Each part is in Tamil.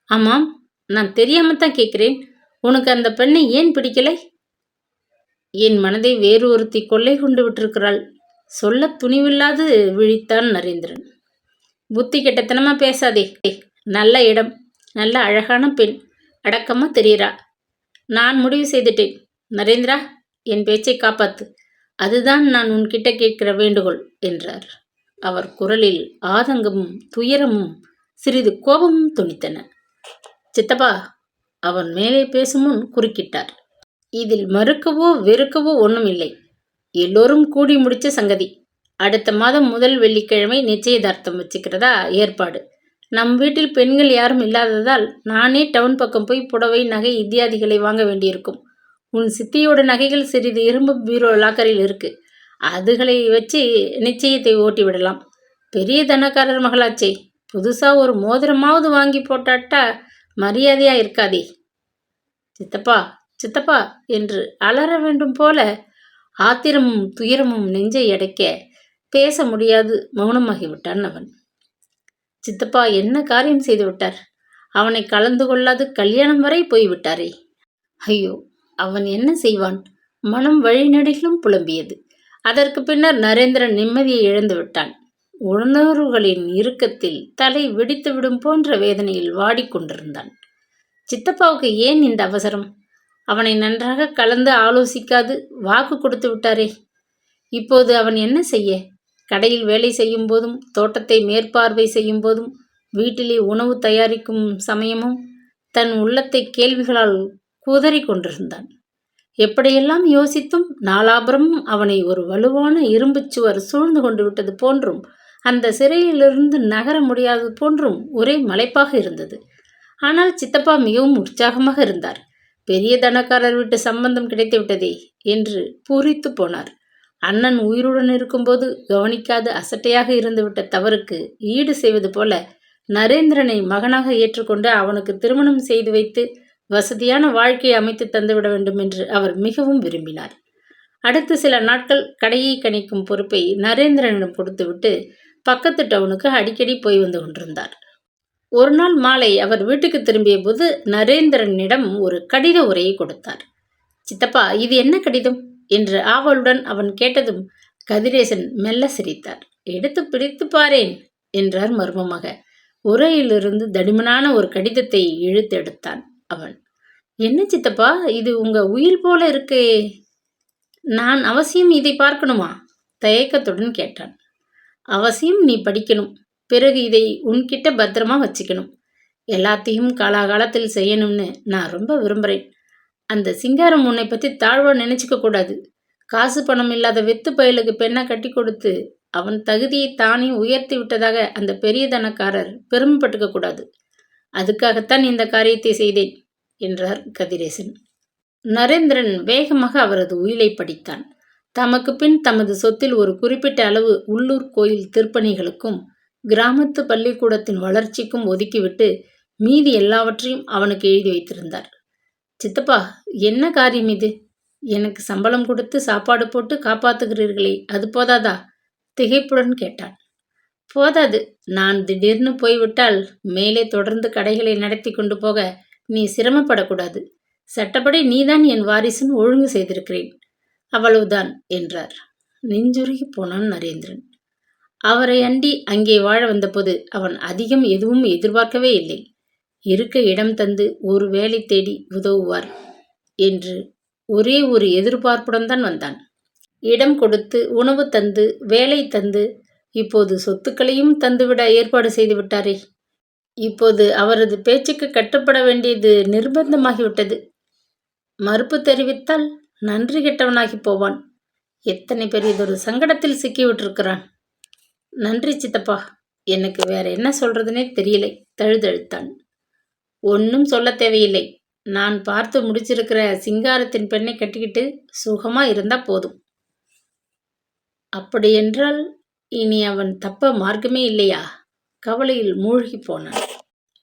ஆமாம், நான் தெரியாமத்தான் கேட்கிறேன். உனக்கு அந்த பெண்ணை ஏன் பிடிக்கலை? என் மனதை வேறு ஒருத்தி கொள்ளை கொண்டு விட்டிருக்கிறாள். சொல்லத் துணிவில்லாது விழித்தான் நரேந்திரன். புத்தி கெட்டத்தனமா பேசாதே. நல்ல இடம், நல்ல அழகான பெண், அடக்கமா தெரியுறா. நான் முடிவு செய்துட்டேன். நரேந்திரா, என் பேச்சை காப்பாத்து. அதுதான் நான் உன்கிட்ட கேட்கிற வேண்டுகோள் என்றார். அவர் குரலில் ஆதங்கமும் துயரமும் சிறிது கோபமும் துணித்தன. சித்தப்பா, அவன் மேலே பேசும் முன் குறுக்கிட்டார். இதில் மறுக்கவோ வெறுக்கவோ ஒன்றும் இல்லை. எல்லோரும் கூடி முடிச்ச சங்கதி. அடுத்த மாதம் முதல் வெள்ளிக்கிழமை நிச்சயதார்த்தம் வச்சுக்கிறதா ஏற்பாடு. நம் வீட்டில் பெண்கள் யாரும் இல்லாததால் நானே டவுன் பக்கம் போய் புடவை, நகை இத்தியாதிகளை வாங்க வேண்டியிருக்கும். உன் சித்தியோட நகைகள் சிறிது இரும்பு பீரோ லாக்கரில் இருக்கு. அதுகளை வச்சு நிச்சயத்தை ஓட்டி விடலாம். பெரிய தனக்காரர் மகளாச்சே, புதுசா ஒரு மோதிரமாவது வாங்கி போட்டாட்டா மரியாதையா இருக்காதே. சித்தப்பா, சித்தப்பா என்று அலற வேண்டும் போல ஆத்திரமும் துயரமும் நெஞ்சை அடைக்க பேச முடியாது மௌனமாகிவிட்டான் அவன். சித்தப்பா என்ன காரியம் செய்து விட்டார்? அவனை கலந்து கொள்ளாது கல்யாணம் வரை போய்விட்டாரே. ஐயோ, அவன் என்ன செய்வான்? மனம் வழிநெடுகிலும் புலம்பியது. அதற்கு பின்னர் நரேந்திரன் நிம்மதியை இழந்து விட்டான். உணர்வுகளின் இறுக்கத்தில் தலை வெடித்துவிடும் போன்ற வேதனையில் வாடிக்கொண்டிருந்தான். சித்தப்பாவுக்கு ஏன் இந்த அவசரம்? அவனை நன்றாக கலந்து ஆலோசிக்காது வாக்கு கொடுத்து விட்டாரே. இப்போது அவன் என்ன செய்ய? கடையில் வேலை செய்யும் போதும், தோட்டத்தை மேற்பார்வை செய்யும் போதும், வீட்டிலே உணவு தயாரிக்கும் சமயமும் தன் உள்ளத்தை கேள்விகளால் குதறி கொண்டிருந்தான். எப்படியெல்லாம் யோசித்தும் நாலாபுரமும் அவனை ஒரு வலுவான இரும்புச் சுவர் சூழ்ந்து கொண்டு விட்டது போன்றும், அந்த சிறையிலிருந்து நகர முடியாதது போன்றும் ஒரே மலைப்பாக இருந்தது. ஆனால் சித்தப்பா மிகவும் உற்சாகமாக இருந்தார். பெரிய தனக்காரர் வீட்டு சம்பந்தம் கிடைத்து விட்டதே என்று பூரித்து போனார். அண்ணன் உயிருடன் இருக்கும்போது கவனிக்காது அசட்டையாக இருந்துவிட்ட தவறுக்கு ஈடு செய்வது போல நரேந்திரனை மகனாக ஏற்றுக்கொண்டு அவனுக்கு திருமணம் செய்து வைத்து வசதியான வாழ்க்கையை அமைத்து தந்துவிட வேண்டும் என்று அவர் மிகவும் விரும்பினார். அடுத்த சில நாட்கள் கடையை கணிக்கும் பொறுப்பை நரேந்திரனிடம் கொடுத்துவிட்டு பக்கத்து டவுனுக்கு அடிக்கடி போய் வந்து கொண்டிருந்தார். ஒரு நாள் மாலை அவர் வீட்டுக்கு திரும்பிய போது நரேந்திரனிடம் ஒரு கடித உரையை கொடுத்தார். சித்தப்பா, இது என்ன கடிதம் என்று ஆவலுடன் அவன் கேட்டதும் கதிரேசன் மெல்ல சிரித்தார். எடுத்து பிடித்து பாரேன் என்றார் மர்மமாக. உரையிலிருந்து தடிமனான ஒரு கடிதத்தை இழுத்தெடுத்தான் அவன். என்ன சித்தப்பா, இது உங்க உயில் போல இருக்கே. நான் அவசியம் இதை பார்க்கணுமா? தயக்கத்துடன் கேட்டான். அவசியம் நீ படிக்கணும். பிறகு இதை உன்கிட்ட பத்திரமா வச்சுக்கணும். எல்லாத்தையும் காலாகாலத்தில் செய்யணும்னு நான் ரொம்ப விரும்புகிறேன். அந்த சிங்காரம் உன்னை பற்றி தாழ்வா நினைச்சுக்க கூடாது. காசு பணம் இல்லாத வெத்து பயலுக்கு பெண்ணை கட்டி கொடுத்து அவன் தகுதியை தானே உயர்த்தி விட்டதாக அந்த பெரிய தனக்காரர் பெருமைப்பட்டுக்க கூடாது. அதுக்காகத்தான் இந்த காரியத்தை செய்தேன் என்றார் கதிரேசன். நரேந்திரன் வேகமாக அவரது உயிலை படித்தான். தமக்கு பின் தமது சொத்தில் ஒரு குறிப்பிட்ட அளவு உள்ளூர் கோயில் திருப்பணிகளுக்கும் கிராமத்து பள்ளிக்கூடத்தின் வளர்ச்சிக்கும் ஒதுக்கிவிட்டு மீதி எல்லாவற்றையும் அவனுக்கு எழுதி வைத்திருந்தார். சித்தப்பா, என்ன காரியம் இது? எனக்கு சம்பளம் கொடுத்து சாப்பாடு போட்டு காப்பாத்துகிறீர்களே, அது போதாதா? திகைப்புடன் கேட்டான். போதாது. நான் திடீர்னு போய்விட்டால் மேலே தொடர்ந்து கடைகளை நடத்தி கொண்டு போக நீ சிரமப்படக்கூடாது. சட்டப்படி நீதான் என் வாரிசுன்னு ஒழுங்கு செய்திருக்கிறேன். அவ்வளவுதான் என்றார். நெஞ்சுருகி போனான் நரேந்திரன். அவரை அண்டி அங்கே வாழ வந்தபோது அவன் அதிகம் எதுவும் எதிர்பார்க்கவே இல்லை. இருக்க இடம் தந்து ஒரு வேலை தேடி உதவுவார் என்று ஒரே ஒரு எதிர்பார்ப்புடன் தான் வந்தான். இடம் கொடுத்து உணவு தந்து வேலை தந்து இப்போது சொத்துக்களையும் தந்துவிட ஏற்பாடு செய்து விட்டாரே. இப்போது அவரது பேச்சுக்கு கட்டுப்பட வேண்டியது நிர்பந்தமாகிவிட்டது. மறுப்பு தெரிவித்தால் நன்றி கெட்டவனாகி போவான். எத்தனை பெரியதொரு சங்கடத்தில் சிக்கிவிட்டிருக்கிறான். நன்றி சித்தப்பா, எனக்கு வேற என்ன சொல்றதுனே தெரியலை தழுதழுத்தான். ஒன்றும் சொல்ல தேவையில்லை. நான் பார்த்து முடிச்சிருக்கிற சிங்காரத்தின் பெண்ணை கட்டிக்கிட்டு சுகமா இருந்தா போதும். அப்படியென்றால் இனி அவன் தப்ப மார்க்கமே இல்லையா? கவலையில் மூழ்கி போனான்.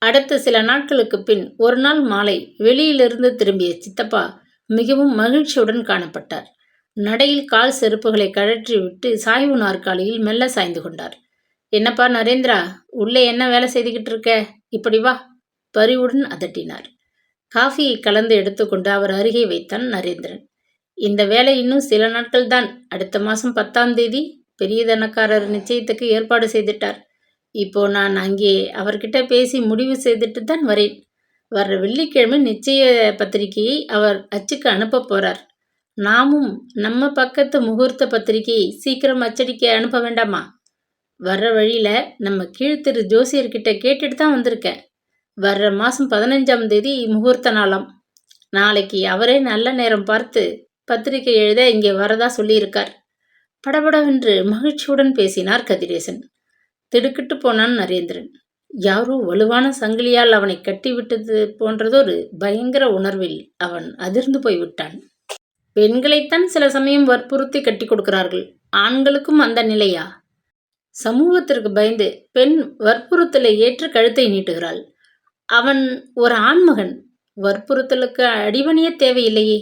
அடுத்த சில நாட்களுக்கு பின் ஒரு நாள் மாலை வெளியிலிருந்து திரும்பிய சித்தப்பா மிகவும் மகிழ்ச்சியுடன் காணப்பட்டார். நடையில் கால் செருப்புகளை கழற்றி விட்டு சாய்வு நாற்காலியில் மெல்ல சாய்ந்து கொண்டார். என்னப்பா நரேந்திரா, உள்ளே என்ன வேலை செய்துக்கிட்டு இருக்க? இப்படி வா. பரிவுடன் அதட்டினார். காஃபியை கலந்து எடுத்துக்கொண்டு அவர் அருகே வைத்தான் நரேந்திரன். இந்த வேலை இன்னும் சில நாட்கள் தான். அடுத்த மாதம் 10ஆம் தேதி பெரிய தனக்காரர் நிச்சயத்துக்கு ஏற்பாடு செய்துட்டார். இப்போ நான் அங்கே அவர்கிட்ட பேசி முடிவு செய்துட்டு தான் வரேன். வர்ற வெள்ளிக்கிழமை நிச்சய பத்திரிகையை அவர் அச்சுக்கு அனுப்ப போறார். நாமும் நம்ம பக்கத்து முகூர்த்த பத்திரிகையை சீக்கிரம் அச்சடிக்க அனுப்ப வேண்டாமா? வர்ற வழியில நம்ம கீழ்த்திரு ஜோசியர்கிட்ட கேட்டுட்டு தான் வந்திருக்கேன். வர்ற மாதம் 15ஆம் தேதி முகூர்த்த நாளாம். நாளைக்கு அவரே நல்ல நேரம் பார்த்து பத்திரிகை எழுத இங்கே வரதா சொல்லியிருக்கார். படபடவென்று மகிழ்ச்சியுடன் பேசினார் கதிரேசன். திடுக்கிட்டு போனான் நரேந்திரன். யாரோ வலுவான சங்கிலியால் அவனை கட்டிவிட்டது போன்றதொரு பயங்கர உணர்வில் அவன் அதிர்ந்து போய்விட்டான். பெண்களைத்தான் சில சமயம் வற்புறுத்தி கட்டி கொடுக்கிறார்கள். ஆண்களுக்கும் அந்த நிலையா? சமூகத்திற்கு பயந்து பெண் வற்புறுத்தலை ஏற்று கழுத்தை நீட்டுகிறாள். அவன் ஒரு ஆண்மகன். வற்புறுத்தலுக்கு அடிபணிய தேவையில்லையே.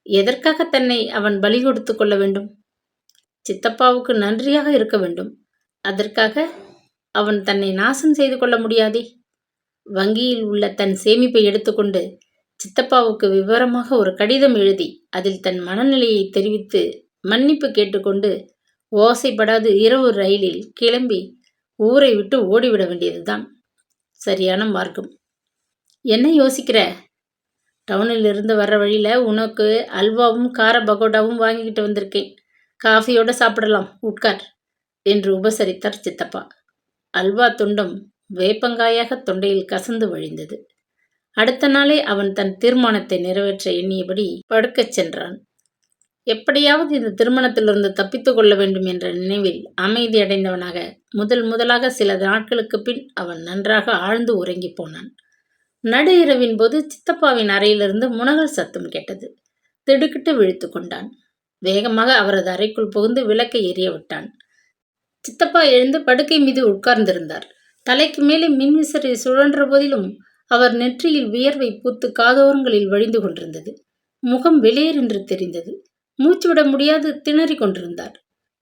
எதற்காக தன்னை அவன் பலி கொடுத்து கொள்ள வேண்டும்? சித்தப்பாவுக்கு நன்றியாக இருக்க வேண்டும். அதற்காக அவன் தன்னை நாசம் செய்து கொள்ள முடியாதே. வங்கியில் உள்ள தன் சேமிப்பை எடுத்துக்கொண்டு சித்தப்பாவுக்கு விவரமாக ஒரு கடிதம் எழுதி அதில் தன் மனநிலையை தெரிவித்து மன்னிப்பு கேட்டுக்கொண்டு ஓசைப்படாது இரவு ரயிலில் கிளம்பி ஊரை விட்டு ஓடிவிட வேண்டியதுதான் சரியான மார்க்கம். என்ன யோசிக்கிற? டவுனில் இருந்து வர்ற வழியில் உனக்கு அல்வாவும் கார பகோடாவும் வாங்கிக்கிட்டு வந்திருக்கேன். காஃபியோடு சாப்பிடலாம், உட்கார் என்று உபசரித்தார் சித்தப்பா. அல்வா துண்டம் வேப்பங்காயாக தொண்டையில் கசந்து வழிந்தது. அடுத்த நாளே அவன் தன் தீர்மானத்தை நிறைவேற்ற எண்ணியபடி படுக்கச் சென்றான். எப்படியாவது இந்த திருமணத்திலிருந்து தப்பித்து கொள்ள வேண்டும் என்ற நினைவில் அமைதியடைந்தவனாக முதலாக சில நாட்களுக்கு பின் அவன் நன்றாக ஆழ்ந்து உறங்கி போனான். நடு இரவின் போது சித்தப்பாவின் அறையிலிருந்து முனகல் சத்தம் கேட்டது. திடுக்கிட்டு விழித்து கொண்டான். வேகமாக அவரது அறைக்குள் புகுந்து விளக்கை எரிய விட்டான். சித்தப்பா எழுந்து படுக்கை மீது உட்கார்ந்திருந்தார். தலைக்கு மேலே மின்விசிறி சுழன்ற போதிலும் அவர் நெற்றியில் வியர்வை பூத்து காதோரங்களில் வழிந்து கொண்டிருந்தது. முகம் வெளியேறென்று தெரிந்தது. மூச்சு விட முடியாது திணறி கொண்டிருந்தார்.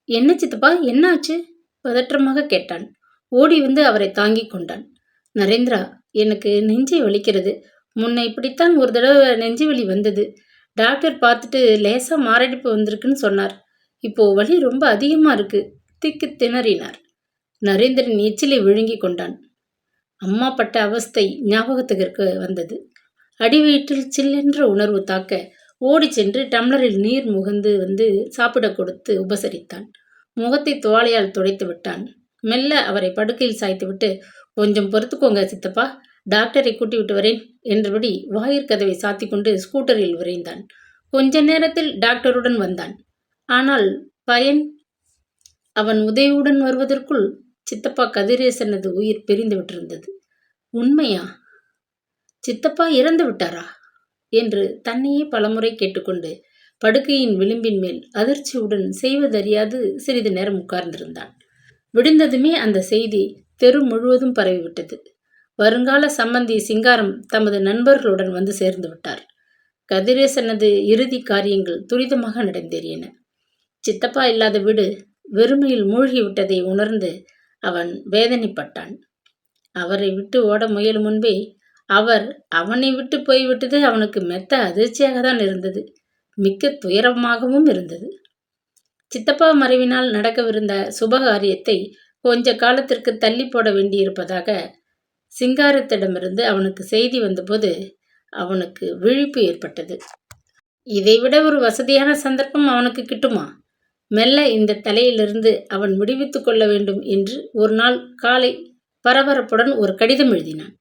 என்ன சித்தப்பா, என்ன ஆச்சு? பதற்றமாக கேட்டான். ஓடி வந்து அவரை தாங்கிக் கொண்டான். நரேந்திரா, எனக்கு நெஞ்சை வலிக்கிறது. முன்ன இப்படித்தான் ஒரு தடவை நெஞ்சு வலி வந்தது. டாக்டர் பார்த்துட்டு லேசா மாரடைப்பு வந்திருக்குன்னு சொன்னார். இப்போ வலி ரொம்ப அதிகமா இருக்கு. திக்கு திணறினார். நரேந்திரன் எச்சிலை விழுங்கி கொண்டான். அம்மா பட்ட அவஸ்தை ஞாபகத்துக்கு வந்தது. அடிவயிற்றில் சில்லென்ற உணர்வு தாக்க ஓடி சென்று டம்ளரில் நீர் முகந்து வந்து சாப்பிட கொடுத்து உபசரித்தான். முகத்தை துவாலையால் துடைத்து விட்டான். மெல்ல அவரை படுக்கையில் சாய்த்துவிட்டு, கொஞ்சம் பொறுத்துக்கோங்க சித்தப்பா, டாக்டரை கூட்டி விட்டு வரேன் என்றபடி வாயிற்கதவை சாத்தி கொண்டு ஸ்கூட்டரில் விரைந்தான். கொஞ்ச நேரத்தில் டாக்டருடன் வந்தான். ஆனால் பயன்? அவன் உதவியுடன் வருவதற்குள் சித்தப்பா கதிரேசனது உயிர் பிரிந்து விட்டிருந்தது. உண்மையா? சித்தப்பா இறந்து விட்டாரா என்று தன்னையே பலமுறை கேட்டுக்கொண்டு படுக்கையின் விளிம்பின் மேல் அதிர்ச்சியுடன் செய்வதறியாது சிறிது நேரம் உட்கார்ந்திருந்தான். விடிந்ததுமே அந்த செய்தி தெரு முழுவதும் பரவிவிட்டது. வருங்கால சம்பந்தி சிங்காரம் தமது நண்பர்களுடன் வந்து சேர்ந்து விட்டார். கதிரேசனது இறுதி காரியங்கள் துரிதமாக நடந்தேறியன. சித்தப்பா இல்லாத வீடு வெறுமையில் மூழ்கிவிட்டதை உணர்ந்து அவன் வேதனைப்பட்டான். அவரை விட்டு ஓட முயலும் முன்பே அவர் அவனை விட்டு போய்விட்டது அவனுக்கு மெத்த அதிர்ச்சியாக தான் இருந்தது. மிக்க துயரமாகவும் இருந்தது. சித்தப்பா மறைவினால் நடக்கவிருந்த சுபகாரியத்தை கொஞ்ச காலத்திற்கு தள்ளி போட வேண்டியிருப்பதாக சிங்காரத்திடமிருந்து அவனுக்கு செய்தி வந்தபோது அவனுக்கு விழிப்பு ஏற்பட்டது. இதைவிட ஒரு வசதியான சந்தர்ப்பம் அவனுக்கு கிட்டுமா? மெல்ல இந்த தலையிலிருந்து அவன் விடுவித்து கொள்ள வேண்டும் என்று ஒரு நாள் காலை பரபரப்புடன் ஒரு கடிதம் எழுதினான்.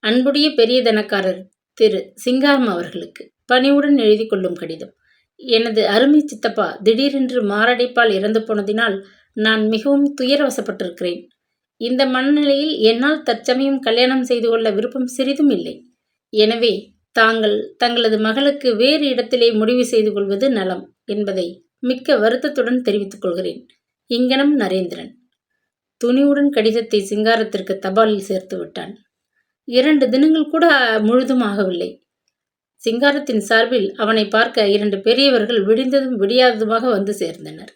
அன்புடைய பெரிய தனக்காரர் திரு சிங்காரம் அவர்களுக்கு பணிவுடன் எழுதி கொள்ளும் கடிதம். எனது அருமை சித்தப்பா திடீரென்று மாரடைப்பால் இறந்து போனதினால் நான் மிகவும் துயரவசப்பட்டிருக்கிறேன். இந்த மனநிலையில் என்னால் தற்சமயம் கல்யாணம் செய்து கொள்ள விருப்பம் சிறிதும் இல்லை. எனவே தங்களது மகளுக்கு வேறு இடத்திலே முடிவு செய்து கொள்வது நலம் என்பதை மிக்க வருத்தத்துடன் தெரிவித்துக் கொள்கிறேன். இங்கனம் நரேந்திரன். துணிவுடன் கடிதத்தை சிங்காரத்திற்கு தபாலில் சேர்த்து விட்டான். 2 தினங்கள் கூட முழுதும் ஆகவில்லை. சிங்காரத்தின் சார்பில் அவனை பார்க்க 2 பெரியவர்கள் விடிந்ததும் விடியாததுமாக வந்து சேர்ந்தனர்.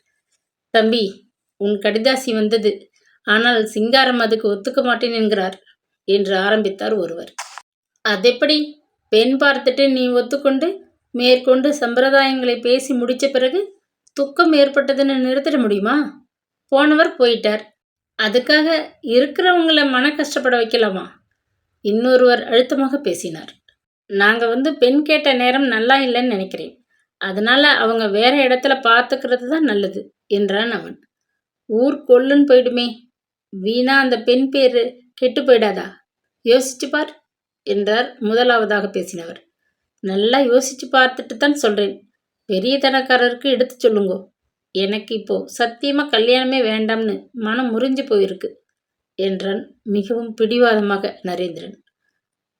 தம்பி, உன் கடிதாசி வந்தது. ஆனால் சிங்காரம் அதுக்கு ஒத்துக்க மாட்டேன் என்கிறார் என்று ஆரம்பித்தார் ஒருவர். அதெப்படி? பெண் பார்த்துட்டு நீ ஒத்துக்கொண்டு மேற்கொண்டு சம்பிரதாயங்களை பேசி முடிச்ச பிறகு துக்கம் ஏற்பட்டதுன்னு நிறுத்திட முடியுமா? போனவர் போயிட்டார். அதுக்காக இருக்கிறவங்கள மன கஷ்டப்பட வைக்கலாமா? இன்னொருவர் அழுத்தமாக பேசினார். நாங்க பெண் கேட்ட நேரம் நல்லா இல்லைன்னு நினைக்கிறேன். அதனால அவங்க வேற இடத்துல பார்த்துக்கிறது தான் நல்லது என்றான் அவன். ஊர் கொல்லுன்னு போயிடுமே, வீணா அந்த பெண் பேரு கெட்டு போயிடாதா? யோசிச்சு பார் என்றார் முதலாவதாக பேசினவர். நல்லா யோசிச்சு பார்த்துட்டு தான் சொல்றேன். பெரிய தனக்காரருக்கு எடுத்து சொல்லுங்கோ. எனக்கு இப்போ சத்தியமா கல்யாணமே வேண்டாம்னு மனம் முறிஞ்சு போயிருக்கு என்றான் மிகவும் பிடிவாதமாக நரேந்திரன்.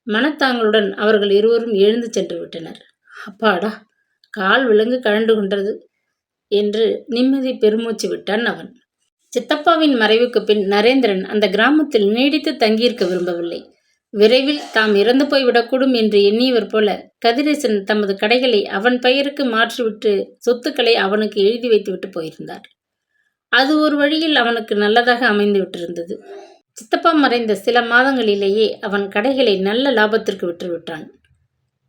மனத்தாங்களுடன் அவர்கள் இருவரும் எழுந்து சென்று விட்டனர். அப்பாடா, கால் விலங்கு கழண்டு கொண்டது என்று நிம்மதி பெருமூச்சு விட்டான் அவன். சித்தப்பாவின் மறைவுக்கு பின் நரேந்திரன் அந்த கிராமத்தில் நீடித்து தங்கியிருக்க விரும்பவில்லை. விரைவில் தாம் இறந்து போய்விடக்கூடும் என்று எண்ணியவர் போல கதிரேசன் தமது கடைகளை அவன் பெயருக்கு மாற்றிவிட்டு சொத்துக்களை அவனுக்கு எழுதி வைத்துவிட்டு போயிருந்தார். அது ஒரு வழியில் அவனுக்கு நல்லதாக அமைந்து விட்டிருந்தது. சித்தப்பா மறைந்த சில மாதங்களிலேயே அவன் கடைகளை நல்ல லாபத்திற்கு விற்றுவிட்டான்.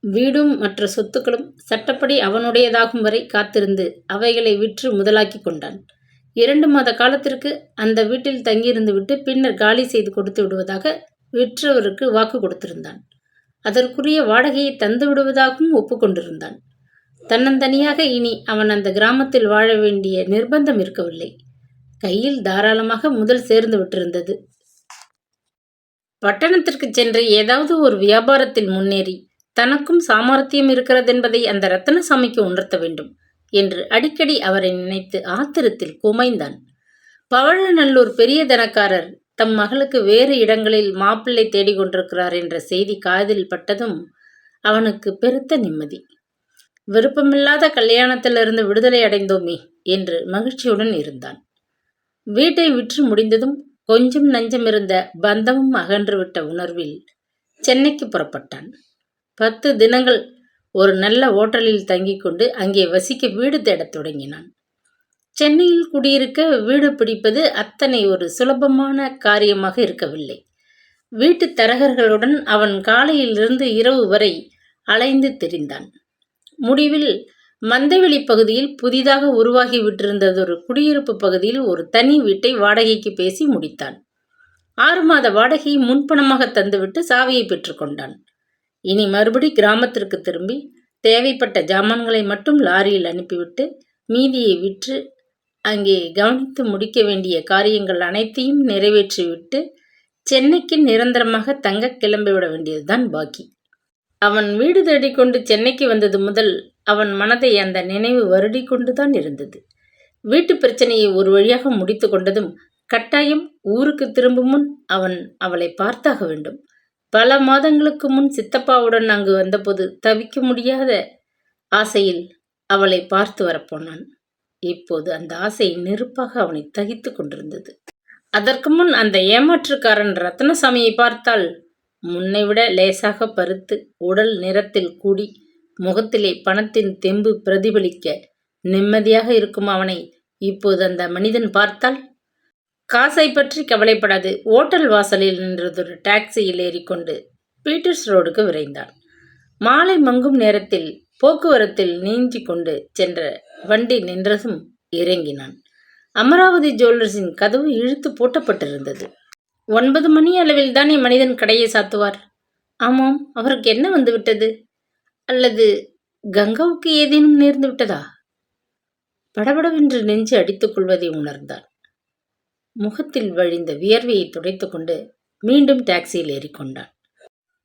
வீடும் மற்ற சொத்துக்களும் சட்டப்படி அவனுடையதாகும் வரை காத்திருந்து அவைகளை விற்று முதலாக்கி கொண்டான். 2 மாத காலத்திற்கு அந்த வீட்டில் தங்கியிருந்து விட்டு பின்னர் காலி செய்து கொடுத்து விடுவதாக விற்றவருக்கு வாக்கு கொடுத்திருந்தான். அதற்குரிய வாடகையை தந்து விடுவதாகவும் ஒப்புக்கொண்டிருந்தான். தன்னந்தனியாக இனி அவன் அந்த கிராமத்தில் வாழ வேண்டிய நிர்பந்தம் இருக்கவில்லை. கையில் தாராளமாக முதல் சேர்ந்து விட்டிருந்தது. பட்டணத்திற்கு சென்று ஏதாவது ஒரு வியாபாரத்தில் முன்னேறி தனக்கும் சாமர்த்தியம் இருக்கிறதென்பதை அந்த ரத்தனசாமிக்கு உணர்த்த வேண்டும் என்று அடிக்கடி அவரை நினைத்து ஆத்திரத்தில் குமைந்தான். பவழநல்லூர் பெரிய தனக்காரர் தம் மகளுக்கு வேறு இடங்களில் மாப்பிள்ளை தேடிக்கொண்டிருக்கிறார் என்ற செய்தி காதில் பட்டதும் அவனுக்கு பெருத்த நிம்மதி. விருப்பமில்லாத கல்யாணத்திலிருந்து விடுதலை அடைந்தோமே என்று மகிழ்ச்சியுடன் இருந்தான். வீட்டை விற்று முடிந்ததும் கொஞ்சம் நஞ்சம் இருந்த பந்தமும் அகன்றுவிட்ட உணர்வில் சென்னைக்கு புறப்பட்டான். 10 தினங்கள் ஒரு நல்ல ஓட்டலில் தங்கிக் கொண்டு அங்கே வசிக்க வீடு தேடத் தொடங்கினான். சென்னையில் குடியிருக்க வீடு பிடிப்பது அத்தனை ஒரு சுலபமான காரியமாக இருக்கவில்லை. வீட்டு தரகர்களுடன் அவன் காலையிலிருந்து இரவு வரை அலைந்து திரிந்தான். முடிவில் மந்தைவெளி பகுதியில் புதிதாக உருவாகி விட்டிருந்ததொரு குடியிருப்பு பகுதியில் ஒரு தனி வீட்டை வாடகைக்கு பேசி முடித்தான். 6 மாத வாடகையை முன்பணமாக தந்துவிட்டு சாவியை பெற்றுக்கொண்டான். இனி மறுபடி கிராமத்திற்கு திரும்பி தேவைப்பட்ட ஜாமான்களை மட்டும் லாரியில் அனுப்பிவிட்டு மீதியை விற்று அங்கே கவனித்து முடிக்க வேண்டிய காரியங்கள் அனைத்தையும் நிறைவேற்றிவிட்டு சென்னைக்கு நிரந்தரமாக தங்க கிளம்பிவிட வேண்டியதுதான் பாக்கி. அவன் வீடு தேடிக்கொண்டு சென்னைக்கு வந்தது முதல் அவன் மனதை அந்த நினைவு வருடி கொண்டுதான் இருந்தது. வீட்டு பிரச்சனையை ஒரு வழியாக முடித்து கொண்டதும் கட்டாயம் ஊருக்கு திரும்பும் முன் அவன் அவளை பார்த்தாக வேண்டும். பல மாதங்களுக்கு முன் சித்தப்பாவுடன் அங்கு வந்தபோது தவிக்க முடியாத ஆசையில் அவளை பார்த்து வரப்போனான். இப்போது அந்த ஆசை நெருப்பாக அவனை தகித்து கொண்டிருந்தது. அதற்கு முன் அந்த ஏமாற்றுக்காரன் ரத்னசாமியை பார்த்தால் முன்னைவிட லேசாக பருத்து உடல் நிறத்தில் கூடி முகத்திலே பணத்தின் தெம்பு பிரதிபலிக்க நிம்மதியாக இருக்கும் அவனை இப்போது அந்த மனிதன் பார்த்தால் காசை பற்றி கவலைப்படாது ஓட்டல் வாசலில் நின்றதொரு டாக்ஸியில் ஏறிக்கொண்டு பீட்டர்ஸ் ரோடுக்கு விரைந்தான். மாலை மங்கும் நேரத்தில் போக்குவரத்தில் நீஞ்சி கொண்டு சென்ற வண்டி நின்றதும் இறங்கினான். அமராவதி ஜுவல்லர்ஸின் கதவு இழுத்து பூட்டப்பட்டிருந்தது. 9 மணி அளவில் தானே மனிதன் கடையை சாத்துவார். ஆமாம், அவருக்கு என்ன வந்துவிட்டது? அல்லது கங்காவுக்கு ஏதேனும் நேர்ந்து விட்டதா? படபடவென்று நெஞ்சு அடித்துக் கொள்வதை உணர்ந்தான். முகத்தில் வழிந்த வியர்வையை துடைத்து கொண்டு மீண்டும் டாக்ஸியில் ஏறிக்கொண்டான்.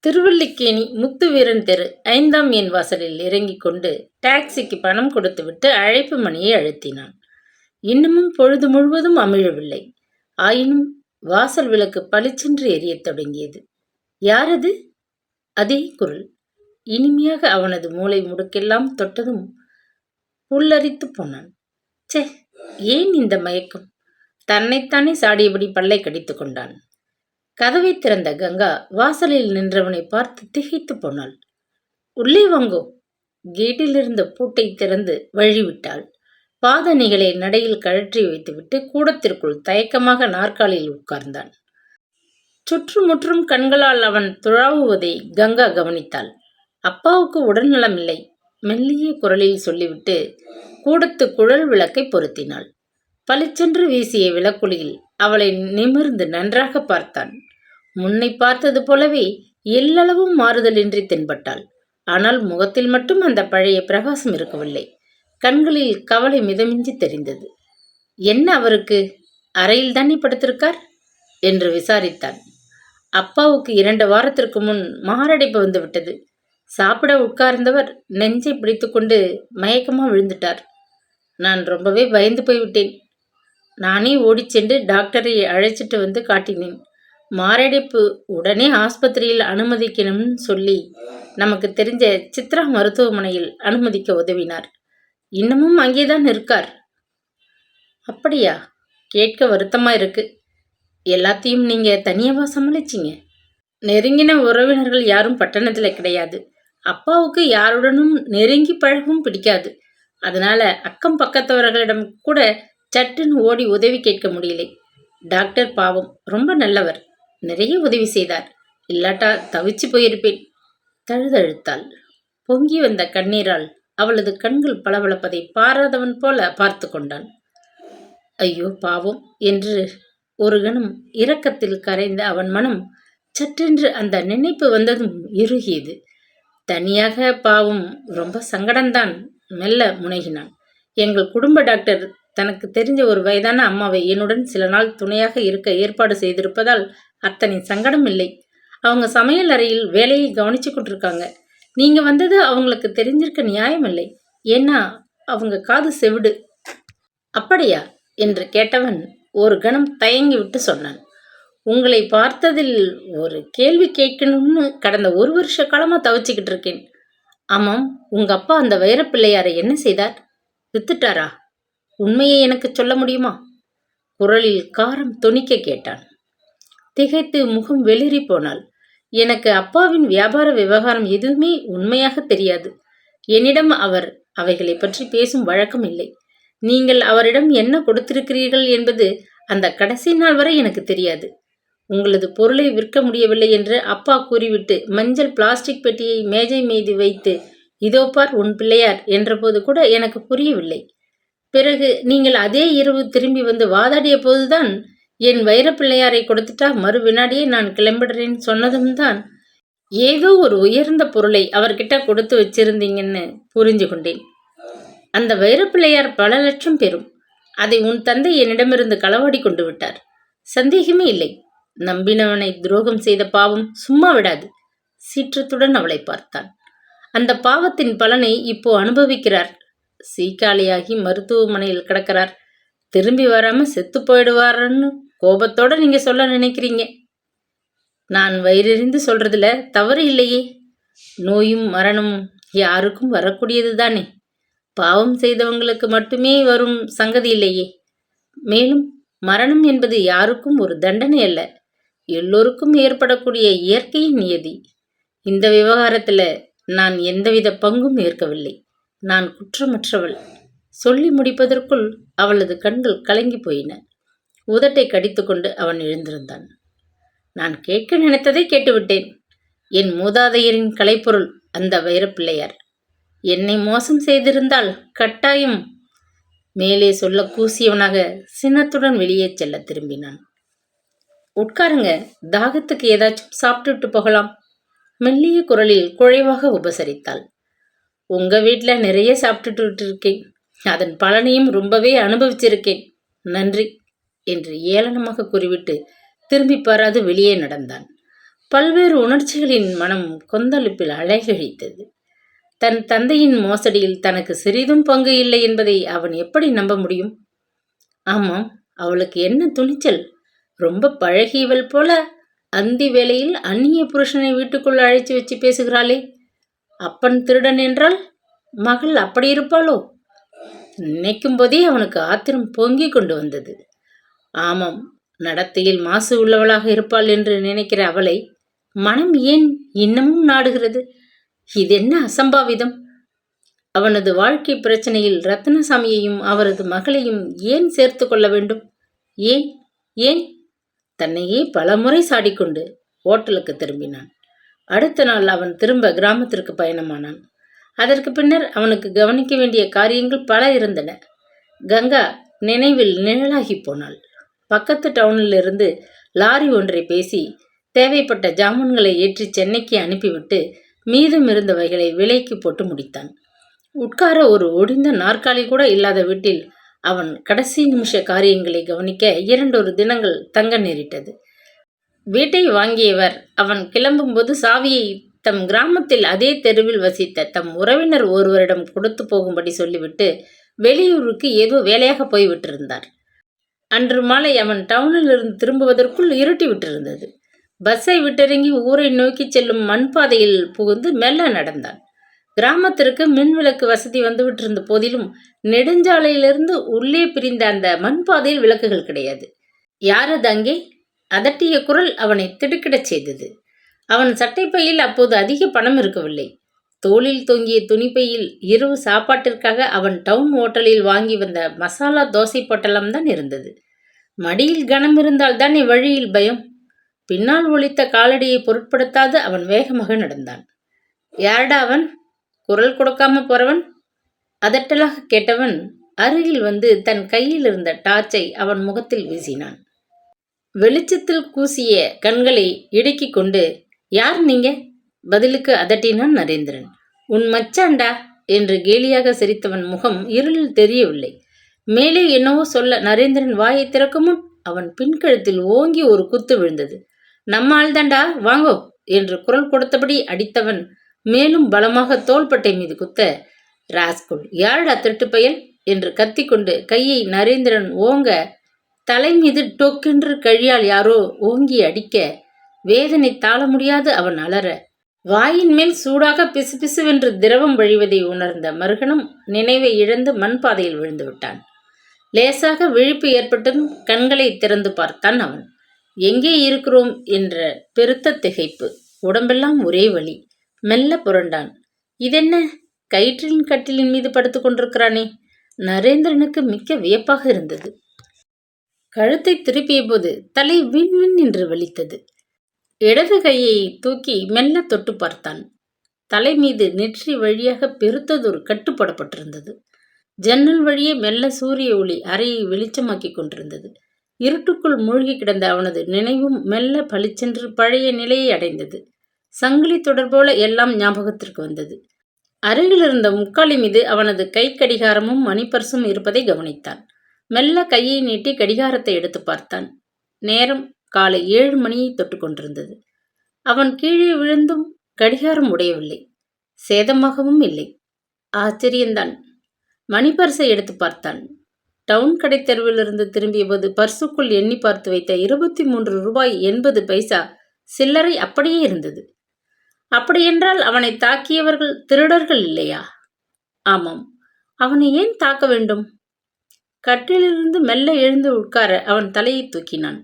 திருவல்லிக்கேணி முத்துவீரன் தெரு 5ஆம் எண் வாசலில் இறங்கிக் கொண்டு டாக்ஸிக்கு பணம் கொடுத்துவிட்டு அழைப்பு மணியை அழுத்தினான். இன்னமும் பொழுது முழுவதும் அமிழவில்லை. ஆயினும் வாசல் விளக்கு பளிச்சென்று எரியத் தொடங்கியது. யாரது? அதே குரல் இனிமையாக அவனது மூளை முடுக்கெல்லாம் தொட்டதும் புல்லரித்து போனான். சே, ஏன் இந்த மயக்கம்? தன்னைத்தானே சாடியபடி பல்லை கடித்து கொண்டான். கதவை திறந்த கங்கா வாசலில் நின்றவனை பார்த்து திகைத்து போனாள். உள்ளே வாங்கோ. கேட்டில் இருந்த பூட்டை திறந்து வழிவிட்டாள். பாதணிகளை நடையில் கழற்றி வைத்துவிட்டு கூடத்திற்குள் தயக்கமாக நாற்காலியில் உட்கார்ந்தான். சுற்றுமுற்றும் கண்களால் அவன் துழாவுவதை கங்கா கவனித்தாள். அப்பாவுக்கு உடல்நலமில்லை, மெல்லிய குரலில் சொல்லிவிட்டு கூடத்து குழல் விளக்கை பொருத்தினாள். பளிச்சென்று வீசிய விளக்குளியில் அவளை நிமிர்ந்து நன்றாக பார்த்தான். முன்னை பார்த்தது போலவே எல்லளவும் மாறுதலின்றி தென்பட்டாள். ஆனால் முகத்தில் மட்டும் அந்த பழைய பிரகாசம் இருக்கவில்லை. கண்களில் கவலை மிதமின்றி தெரிந்தது. என்ன அவருக்கு, அறையில் தானே படுத்திருக்கார் என்று விசாரித்தான். அப்பாவுக்கு 2 வாரத்திற்கு முன் மாரடைப்பு வந்து விட்டது. சாப்பிட உட்கார்ந்தவர் நெஞ்சை பிடித்துக்கொண்டு மயக்கமா விழுந்துட்டார். நான் ரொம்பவே பயந்து போய்விட்டேன். நானே ஓடிச் சென்று டாக்டரை அழைச்சிட்டு வந்து காட்டினேன். மாரடைப்பு, உடனே ஆஸ்பத்திரியில் அனுமதிக்கணும்னு சொல்லி நமக்கு தெரிஞ்ச சித்ரா மருத்துவமனையில் அனுமதிக்க உதவினார். இன்னமும் அங்கேதான் இருக்கார். அப்படியா? கேட்க வருத்தமா இருக்கு. எல்லாத்தையும் நீங்க தனியாவா சமாளிச்சிங்க? நெருங்கின உறவினர்கள் யாரும் பட்டணத்தில் கிடையாது. அப்பாவுக்கு யாருடனும் நெருங்கி பழகவும் பிடிக்காது. அதனால அக்கம் பக்கத்தவர்களிடம் கூட சட்டுன்னு ஓடி உதவி கேட்க முடியலை. டாக்டர் பாவம், ரொம்ப நல்லவர், நிறைய உதவி செய்தார். இல்லாட்டா தவிச்சு போயிருப்பேன். தழுதழுத்தாள். பொங்கி வந்த கண்ணீரால் அவளது கண்கள் பளபளப்பதை பாராதவன் போல பார்த்து கொண்டான். ஐயோ பாவம் என்று ஒரு கணம் இரக்கத்தில் கரைந்த அவன் மனம் சற்றென்று அந்த நினைப்பு வந்ததும் இறுகியது. தனியாக பாவம், ரொம்ப சங்கடம்தான். மெல்ல முனகினான். எங்கள் குடும்ப டாக்டர் தனக்கு தெரிஞ்ச ஒரு வயதான அம்மாவை என்னுடன் சில நாள் துணையாக இருக்க ஏற்பாடு செய்திருப்பதால் அத்தனை சங்கடம் இல்லை. அவங்க சமையல் அறையில் வேலையை கவனிச்சு கொண்டிருக்காங்க. நீங்க வந்தது அவங்களுக்கு தெரிஞ்சிருக்க நியாயமில்லை. ஏன்னா அவங்க காது செவிடு. அப்படியா என்று கேட்டவன் ஒரு கணம் தயங்கி விட்டு சொன்னான். உங்களை பார்த்ததில் ஒரு கேள்வி கேட்கணும்னு கடந்த 1 வருஷ காலமா தவிச்சுக்கிட்டு இருக்கேன். ஆமாம், உங்க அப்பா அந்த வைரப்பிள்ளையாரை என்ன செய்தார்? வித்துட்டாரா? உண்மையை எனக்கு சொல்ல முடியுமா? குரலில் காரம் தொனிக்க கேட்டான். திகைத்து முகம் வெளிரி போனாள். எனக்கு அப்பாவின் வியாபார விவகாரம் எதுவுமே உண்மையாக தெரியாது. என்னிடம் அவர் அவைகளை பற்றி பேசும் வழக்கம் இல்லை. நீங்கள் அவரிடம் என்ன கொடுத்திருக்கிறீர்கள் என்பது அந்த கடைசி நாள் வரை எனக்கு தெரியாது. உங்களது பொருளை விற்க முடியவில்லை என்று அப்பா கூறிவிட்டு மஞ்சள் பிளாஸ்டிக் பெட்டியை மேஜை மீது வைத்து இதோ பார் உன் பிள்ளையார் என்றபோது கூட எனக்கு புரியவில்லை. பிறகு நீங்கள் அதே இரவு திரும்பி வந்து வாதாடிய போதுதான் என் வைரப்பிள்ளையாரை கொடுத்துட்டா மறு வினாடியே நான் கிளம்பிடுறேன்னு சொன்னதும் தான் ஏதோ ஒரு உயர்ந்த பொருளை அவர்கிட்ட கொடுத்து வச்சிருந்தீங்கன்னு புரிஞ்சு கொண்டேன். அந்த வைரப்பிள்ளையார் பல லட்சம் பெறும். அதை உன் தந்தை என்னிடமிருந்து களவாடி கொண்டு விட்டார். சந்தேகமே இல்லை. நம்பினவனை துரோகம் செய்த பாவம் சும்மா விடாது. சீற்றத்துடன் அவளை பார்த்தான். அந்த பாவத்தின் பலனை இப்போ அனுபவிக்கிறார். சீக்காளியாகி மருத்துவமனையில் கிடக்கிறார். திரும்பி வராம செத்து போயிடுவார்னு கோபத்தோட நீங்க சொல்ல நினைக்கிறீங்க. நான் வயிறெறிந்து சொல்றதுல தவறு இல்லையே. நோயும் மரணமும் யாருக்கும் வரக்கூடியது தானே. பாவம் செய்தவங்களுக்கு மட்டுமே வரும் சங்கதி இல்லையே. மேலும் மரணம் என்பது யாருக்கும் ஒரு தண்டனை அல்ல, எல்லோருக்கும் ஏற்படக்கூடிய இயற்கையின் நியதி. இந்த விவகாரத்துல நான் எந்தவித பங்கும் ஏற்கவில்லை. நான் குற்றமற்றவள். சொல்லி முடிப்பதற்குள் அவளது கண்கள் கலங்கி போயின. உதட்டை கடித்துக்கொண்டு அவன் எழுந்திருந்தான். நான் கேட்க நினைத்ததை கேட்டுவிட்டேன். என் மூதாதையரின் கலைப்பொருள் அந்த வைரப்பிள்ளையார். என்னை மோசம் செய்திருந்தால் கட்டாயம் மேலே சொல்ல கூசியவனாக சினத்துடன் வெளியே செல்ல திரும்பினான். உட்காருங்க, தாகத்துக்கு ஏதாச்சும் சாப்பிட்டுட்டு போகலாம். மெல்லிய குரலில் குழைவாக உபசரித்தாள். உங்க வீட்டில் நிறைய சாப்பிட்டுட்டு இருக்கேன். அதன் பலனையும் ரொம்பவே அனுபவிச்சிருக்கேன். நன்றி என்று ஏளனமாக கூறிவிட்டு திரும்பி பாராது வெளியே நடந்தான். பல்வேறு உணர்ச்சிகளின் மனம் கொந்தளிப்பில் அலைகழித்தது. தன் தந்தையின் மோசடியில் தனக்கு சிறிதும் பங்கு இல்லை என்பதை அவன் எப்படி நம்ப முடியும்? ஆமாம், அவளுக்கு என்ன துணிச்சல்! ரொம்ப பழகியவள் போல அந்தி வேளையில் அந்நிய புருஷனை வீட்டுக்குள் அழைச்சி வச்சு பேசுகிறாளே. அப்பன் திருடன் என்றால் மகள் அப்படி இருப்பாளோ? நினைக்கும் போதே அவனுக்கு ஆத்திரம் பொங்கி கொண்டு வந்தது. ஆமாம், நடத்தையில் மாசு உள்ளவளாக இருப்பாள் என்று நினைக்கிற அவளை மனம் ஏன் இன்னமும் நாடுகிறது? இதென்ன அசம்பாவிதம்! அவனது வாழ்க்கை பிரச்சனையில் ரத்னசாமியையும் அவரது மகளையும் ஏன் சேர்த்து கொள்ள வேண்டும்? ஏன் ஏன் தன்னையே பலமுறை சாடிக்கொண்டு ஓட்டலுக்கு திரும்பினான். அடுத்த நாள் அவன் திரும்ப கிராமத்திற்கு பயணமானான். அதற்கு பின்னர் அவனுக்கு கவனிக்க வேண்டிய காரியங்கள் பல இருந்தன. கங்கா நினைவில் நிழலாகி போனாள். பக்கத்து டவுனிலிருந்து லாரி ஒன்றை பேசி தேவைப்பட்ட ஜாமான்களை ஏற்றி சென்னைக்கு அனுப்பிவிட்டு மீதம் இருந்தவைகளை விலைக்கு போட்டு முடித்தான். உட்கார ஒரு ஒடிந்த நாற்காலி கூட இல்லாத வீட்டில் அவன் கடைசி நிமிஷ காரியங்களை கவனிக்க 2 தினங்கள் தங்க நேரிட்டது. வீட்டை வாங்கியவர் அவன் கிளம்பும்போது சாவியை தம் கிராமத்தில் அதே தெருவில் வசித்த தம் உறவினர் ஒருவரிடம் கொடுத்து போகும்படி சொல்லிவிட்டு வெளியூருக்கு ஏதோ வேலையாக போய்விட்டிருந்தார். அன்று மாலை அவன் டவுனிலிருந்து திரும்புவதற்குள் இருட்டி விட்டிருந்தது. பஸ்ஸை விட்டிறங்கி ஊரை நோக்கி செல்லும் மண்பாதையில் புகுந்து மெல்ல நடந்தான். கிராமத்திற்கு மின்விளக்கு வசதி வந்துவிட்டிருந்த போதிலும் நெடுஞ்சாலையிலிருந்து உள்ளே பிரிந்த அந்த மண்பாதையில் விளக்குகள் கிடையாது. யாரது அங்கே? அதட்டிய குரல் அவனை திடுக்கிடச் செய்தது. அவன் சட்டைப்பையில் அப்போது அதிக பணம் இருக்கவில்லை. தோளில் தொங்கிய துணிப்பையில் இரவு சாப்பாட்டிற்காக அவன் டவுன் ஹோட்டலில் வாங்கி வந்த மசாலா தோசை பொட்டலம்தான் இருந்தது. மடியில் கனம் இருந்தால் தானே வழியில் பயம். பின்னால் ஒலித்த காலடியை பொருட்படுத்தாது அவன் வேகமாக நடந்தான். யார்டா அவன்? குரல் கொடுக்காம போறவன்? அதட்டலாக கேட்டவன் அருகில் வந்து தன் கையில் இருந்த டார்ச்சை அவன் முகத்தில் வீசினான். வெளிச்சத்தில் கூசிய கண்களை இடுக்கிக் கொண்டு, யார் நீங்க? பதிலுக்கு அதட்டினான் நரேந்திரன். உன் மச்சாண்டா என்று கேலியாக சிரித்தவன் முகம் இருளில் தெரியவில்லை. மேலே என்னவோ சொல்ல நரேந்திரன் வாயை திறக்கும் முன் அவன் பின்கழுத்தில் ஓங்கி ஒரு குத்து விழுந்தது. நம்ம ஆள்தாண்டா, வாங்கோ என்று குரல் கொடுத்தபடி அடித்தவன் மேலும் பலமாக தோள்பட்டை மீது குத்த, ராஸ்குல், யாரடா திருட்டுப்பயல் என்று கத்திக்கொண்டு கையை நரேந்திரன் ஓங்க தலை மீது டொக்கென்று கழியால் யாரோ ஓங்கி அடிக்க வேதனை தாழ முடியாது அவன் அலற, வாயின் மேல் சூடாக பிசுபிசுவென்று திரவம் வழிவதை உணர்ந்த மறுகணம் நினைவை இழந்து மண்பாதையில் விழுந்து விட்டான். லேசாக விழிப்பு ஏற்பட்டதும் கண்களை திறந்து பார்த்தான் அவன். எங்கே இருக்கிறோம் என்ற பெருத்த திகைப்பு. உடம்பெல்லாம் ஒரே வலி. மெல்ல புரண்டான். இதென்ன, கயிற்றின் கட்டிலின் மீது படுத்து கொண்டிருக்கிறானே? நரேந்திரனுக்கு மிக்க வியப்பாக இருந்தது. கழுத்தை திருப்பிய போது தலை விண் விண் என்று வலித்தது. இடது கையை தூக்கி மெல்ல தொட்டு பார்த்தான். தலை மீது நெற்றி வழியாக பெருத்ததொரு கட்டு போடப்பட்டிருந்தது. ஜன்னல் வழியே மெல்ல சூரிய ஒளி அறையை வெளிச்சமாக்கி கொண்டிருந்தது. இருட்டுக்குள் மூழ்கி கிடந்த அவனது நினைவும் மெல்ல பளிச்சென்று பழைய நிலையை அடைந்தது. சங்கிலி தொடர் போல எல்லாம் ஞாபகத்திற்கு வந்தது. அருகில் இருந்த முக்காலி மீது அவனது கை கடிகாரமும் மணிப்பர்சும் இருப்பதை கவனித்தான். மெல்ல கையை நீட்டி கடிகாரத்தை எடுத்து பார்த்தான். நேரம் காலை 7 மணியை தொட்டு கொண்டிருந்தது. அவன் கீழே விழுந்தும் கடிகாரம் உடையவில்லை, சேதமாகவும் இல்லை. ஆச்சரியந்தான். மணிப்பர்சை எடுத்து பார்த்தான். டவுன் கடை தெருவிலிருந்து திரும்பிய போது பர்சுக்குள் எண்ணி பார்த்து வைத்த 23 ரூபாய் 80 பைசா சில்லறை அப்படியே இருந்தது. அப்படியென்றால் அவனை தாக்கியவர்கள் திருடர்கள் இல்லையா? ஆமாம். அவனை ஏன் தாக்க வேண்டும்? கட்டிலிருந்து மெல்ல எழுந்து உட்கார அவன் தலையை தூக்கினான்.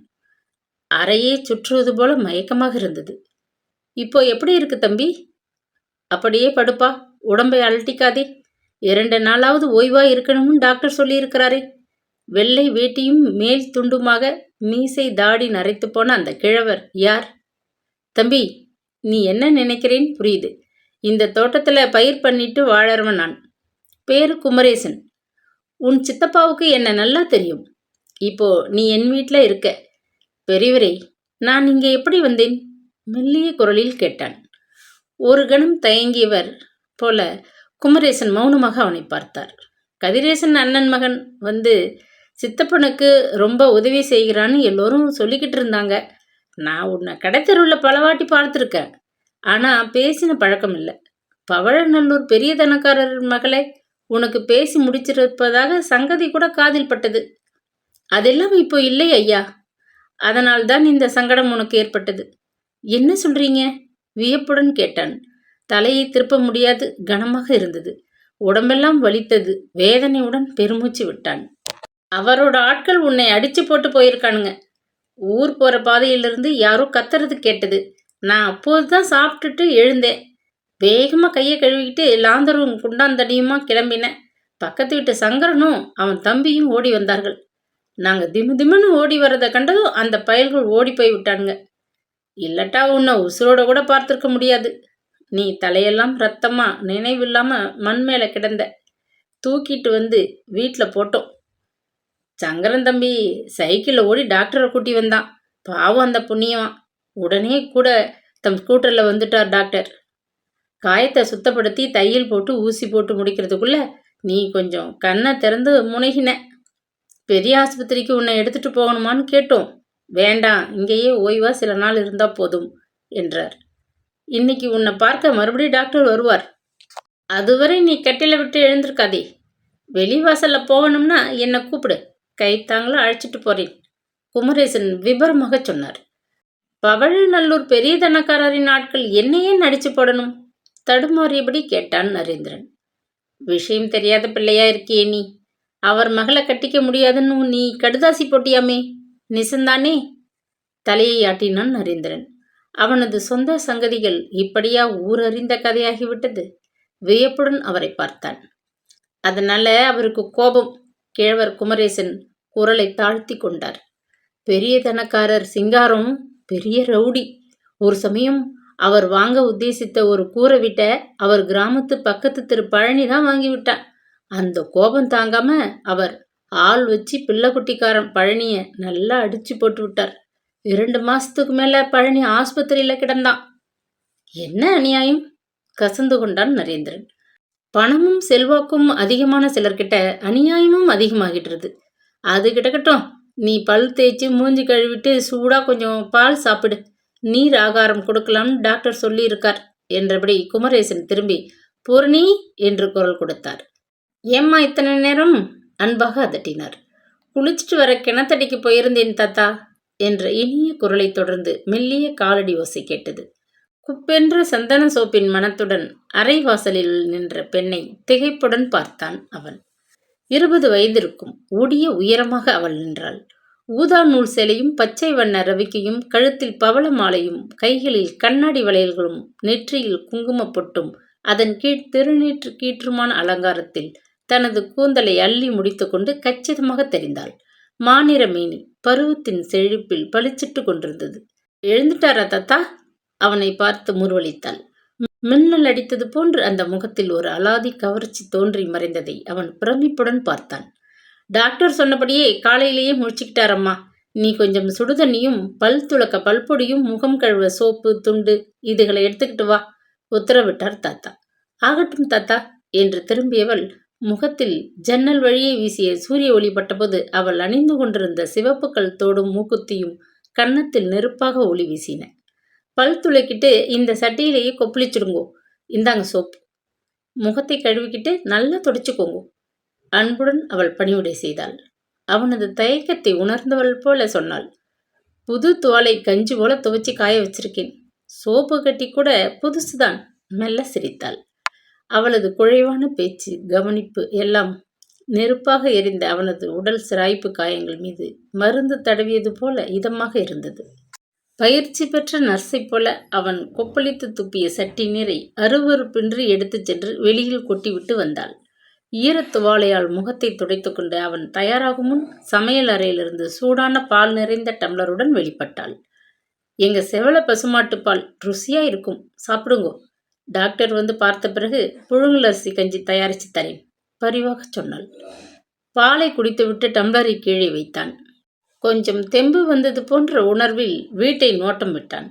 அறையே சுற்றுவது போல மயக்கமாக இருந்தது. இப்போ எப்படி இருக்கு தம்பி? அப்படியே படுப்பா, உடம்பை அலட்டிக்காதே. 2 நாளாவது ஓய்வா இருக்கணும்னு டாக்டர் சொல்லியிருக்கிறாரே. வெள்ளை வேட்டியும் மேல் துண்டுமாக மீசை தாடி நரைத்து போன அந்த கிழவர் யார்? தம்பி, நீ என்ன நினைக்கிறேன்னு புரியுது. இந்த தோட்டத்தில் பயிர் பண்ணிட்டு வாழறவன் நான். பேரு குமரேசன். உன் சித்தப்பாவுக்கு என்ன நல்லா தெரியும். இப்போ நீ என் வீட்டில் இருக்க. பெரியவரே, நான் இங்கே எப்படி வந்தேன்? மெல்லிய குரலில் கேட்டான். ஒரு கணம் தயங்கியவர் போல குமரேசன் மௌனமாக அவனை பார்த்தார். கதிரேசன் அண்ணன் மகன் வந்து சித்தப்பனுக்கு ரொம்ப உதவி செய்கிறான்னு எல்லோரும் சொல்லிக்கிட்டு இருந்தாங்க. நான் உன்னை கடைத்தெருவில் பலவாட்டி பார்த்துருக்கேன். ஆனால் பேசின பழக்கம் இல்லை. பவழநல்லூர் பெரிய தனக்காரர் மகளை உனக்கு பேசி முடிச்சிருப்பதாக சங்கதி கூட காதில் பட்டது. அதெல்லாம் இப்போ இல்லை ஐயா. அதனால்தான் இந்த சங்கடம் உனக்கு ஏற்பட்டது. என்ன சொல்றீங்க? வியப்புடன் கேட்டான். தலையை திருப்ப முடியாது, கனமாக இருந்தது. உடம்பெல்லாம் வலித்தது. வேதனையுடன் பெருமூச்சு விட்டான். அவரோட ஆட்கள் உன்னை அடிச்சு போட்டு போயிருக்கானுங்க. ஊர் போற பாதையிலிருந்து யாரோ கத்துறது கேட்டது. நான் அப்போதுதான் சாப்பிட்டுட்டு எழுந்தேன். வேகமா கையை கழுவிக்கிட்டு லாந்தரும் குண்டாந்தடியுமா கிளம்பினேன். பக்கத்து வீட்டு சங்கரனும் அவன் தம்பியும் ஓடி வந்தார்கள். நாங்கள் திமு திமுன்னு ஓடி வர்றதை கண்டதும் அந்த பயல்கள் ஓடி போய் விட்டானுங்க. இல்லட்டா உன்னை உசுரோட கூட பார்த்துருக்க முடியாது. நீ தலையெல்லாம் ரத்தமா நினைவில்லாம மண் மேலே கிடந்த. தூக்கிட்டு வந்து வீட்டில் போட்டோம். சங்கரன் தம்பி சைக்கிளில் ஓடி டாக்டரை கூட்டி வந்தான். பாவம் அந்த புண்ணியமா. உடனே கூட தம் ஸ்கூட்டரில் வந்துட்டார் டாக்டர். காயத்தை சுத்தப்படுத்தி தையல் போட்டு ஊசி போட்டு முடிக்கிறதுக்குள்ள நீ கொஞ்சம் கண்ணை திறந்து முனகின. பெரிய ஆஸ்பத்திரிக்கு உன்னை எடுத்துட்டு போகணுமான்னு கேட்டோம். வேண்டாம், இங்கேயே ஓய்வா சில நாள் இருந்தா போதும் என்றார். இன்னைக்கு உன்னை பார்க்க மறுபடியும் டாக்டர் வருவார். அதுவரை நீ கட்டில விட்டு எழுந்திருக்காதே. வெளிவாசல்ல போகணும்னா என்னை கூப்பிடு, கைத்தாங்கள அழைச்சிட்டு போறேன் குமரேசன் விபரமாக சொன்னார். பவழநல்லூர் பெரிய தனக்காரரின் ஆட்கள் என்னையே நடிச்சு போடணும்? தடுமாறியபடி கேட்டான் நரேந்திரன். விஷயம் தெரியாத பிள்ளையா இருக்கியே நீ. அவர் மகளை கட்டிக்க முடியாதுன்னு நீ கடுதாசி போட்டியாமே, நிசந்தானே? தலையை ஆட்டினான் நரேந்திரன். அவனது சொந்த சங்கதிகள் இப்படியா ஊரறிந்த கதையாகிவிட்டது? வியப்புடன் அவரை பார்த்தான். அதனால அவருக்கு கோபம். கிழவர் குமரேசன் குரலை தாழ்த்தி கொண்டார். பெரிய தனக்காரர் சிங்காரம் பெரிய ரவுடி. ஒரு சமயம் அவர் வாங்க உத்தேசித்த ஒரு கூரை விட்ட அவர் கிராமத்து பக்கத்து திரு பழனி தான் வாங்கிவிட்டான். அந்த கோபம் தாங்காம அவர் ஆள் வச்சு பிள்ளைக்குட்டிக்காரன் பழனிய நல்லா அடிச்சு போட்டு விட்டார். 2 மாசத்துக்கு மேல பழனி ஆஸ்பத்திரியில கிடந்தான். என்ன அநியாயம்! கசந்து கொண்டான் நரேந்திரன். பணமும் செல்வாக்கும் அதிகமான சிலர்கிட்ட அநியாயமும் அதிகமாகிடுறது. அது கிடக்கட்டும், நீ பல் தேய்ச்சி மூஞ்சி கழுவிட்டு சூடா கொஞ்சம் பால் சாப்பிடு. நீர் ஆகாரம் கொடுக்கலாம்னு டாக்டர் சொல்லியிருக்கார் என்றபடி குமரேசன் திரும்பி பூரணி என்று குரல் கொடுத்தார். ஏம்மா இத்தனை நேரம்? அன்பாக அதட்டினார். குளிச்சுட்டு வர கிணத்தடிக்கு போயிருந்தேன் தாத்தா என்ற இனிய குரலை தொடர்ந்து மெல்லிய காலடி ஓசை கேட்டது. குப்பென்ற சந்தன சோப்பின் மனத்துடன் அரைவாசலில் நின்ற பெண்ணை திகைப்புடன் பார்த்தான் அவன். 20 வயதிருக்கும். ஊடிய உயரமாக அவள் நின்றாள். ஊதா நூல் சேலையும் பச்சை வண்ண ரவிக்கையும், கழுத்தில் பவள மாலையும், கைகளில் கண்ணாடி வளையல்களும், நெற்றியில் குங்கும பொட்டும், அதன் கீழ் திருநீற்று கீற்றுமான அலங்காரத்தில் தனது கூந்தலை அள்ளி முடித்து கொண்டு கச்சிதமாக தெரிந்தாள். மாநிற மேனி பருவத்தின் செழிப்பில் பளிச்சிட்டு கொண்டிருந்தது. எழுந்துட்டாரா தாத்தா? அவனை பார்த்து முறுவலித்தாள். மின்னல் அடித்தது போன்று அந்த முகத்தில் ஒரு அலாதி கவர்ச்சி தோன்றி மறைந்ததை அவன் பிரமிப்புடன் பார்த்தான். டாக்டர் சொன்னபடியே காலையிலேயே முடிச்சுக்கிட்டாரம்மா. நீ கொஞ்சம் சுடுதண்ணியும் பல் துளக்க பல்பொடியும் முகம் கழுவ சோப்பு துண்டு இதுகளை எடுத்துக்கிட்டு வா உத்தரவிட்டார் தாத்தா. ஆகட்டும் தாத்தா என்று திரும்பியவள் முகத்தில் ஜன்னல் வழியே வீசிய சூரிய ஒளி பட்டபோது அவள் அணிந்து கொண்டிருந்த சிவப்புக்கள் தோடும் மூக்குத்தியும் கன்னத்தில் நெருப்பாக ஒளி வீசின. பல் துளைக்கிட்டு இந்த சட்டியிலேயே கொப்பளிச்சிடுங்கோ. இந்தாங்க சோப்பு. முகத்தை கழுவிக்கிட்டு நல்லா துடைச்சிக்கோங்க. அன்புடன் அவள் பணிவுடை செய்தாள். அவனது தயக்கத்தை உணர்ந்தவள் போல சொன்னாள். புது துவாலை கஞ்சி போல துவைச்சி காய வச்சிருக்கேன். சோப்பு கட்டி கூட புதுசுதான். மெல்ல சிரித்தாள். அவளது குழைவான பேச்சு, கவனிப்பு எல்லாம் நெருப்பாக எரிந்த அவனது உடல் சிராய்ப்பு காயங்கள் மீது மருந்து தடவியது போல இதமாக இருந்தது. பயிற்சி பெற்ற நர்ஸை போல அவன் கொப்பளித்து துப்பிய சட்டி நீரை அருவறுப்பின்றி எடுத்துச் சென்று வெளியில் கொட்டிவிட்டு வந்தாள். ஈரத்துவாலையால் முகத்தை துடைத்து கொண்டு அவன் தயாராகும் முன் சமையல் அறையிலிருந்து சூடான பால் நிறைந்த டம்ளருடன் வெளிப்பட்டாள். எங்க செவல பசுமாட்டு பால் ருசியா இருக்கும், சாப்பிடுங்கோ. டாக்டர் வந்து பார்த்த பிறகு புழுங்கல் அரிசி கஞ்சி தயாரித்து தரேன் பரிவாக சொன்னாள். பாலை குடித்துவிட்டு டம்ளரை கீழே வைத்தான். கொஞ்சம் தெம்பு வந்தது போன்ற உணர்வில் வீட்டை நோட்டம் விட்டான்.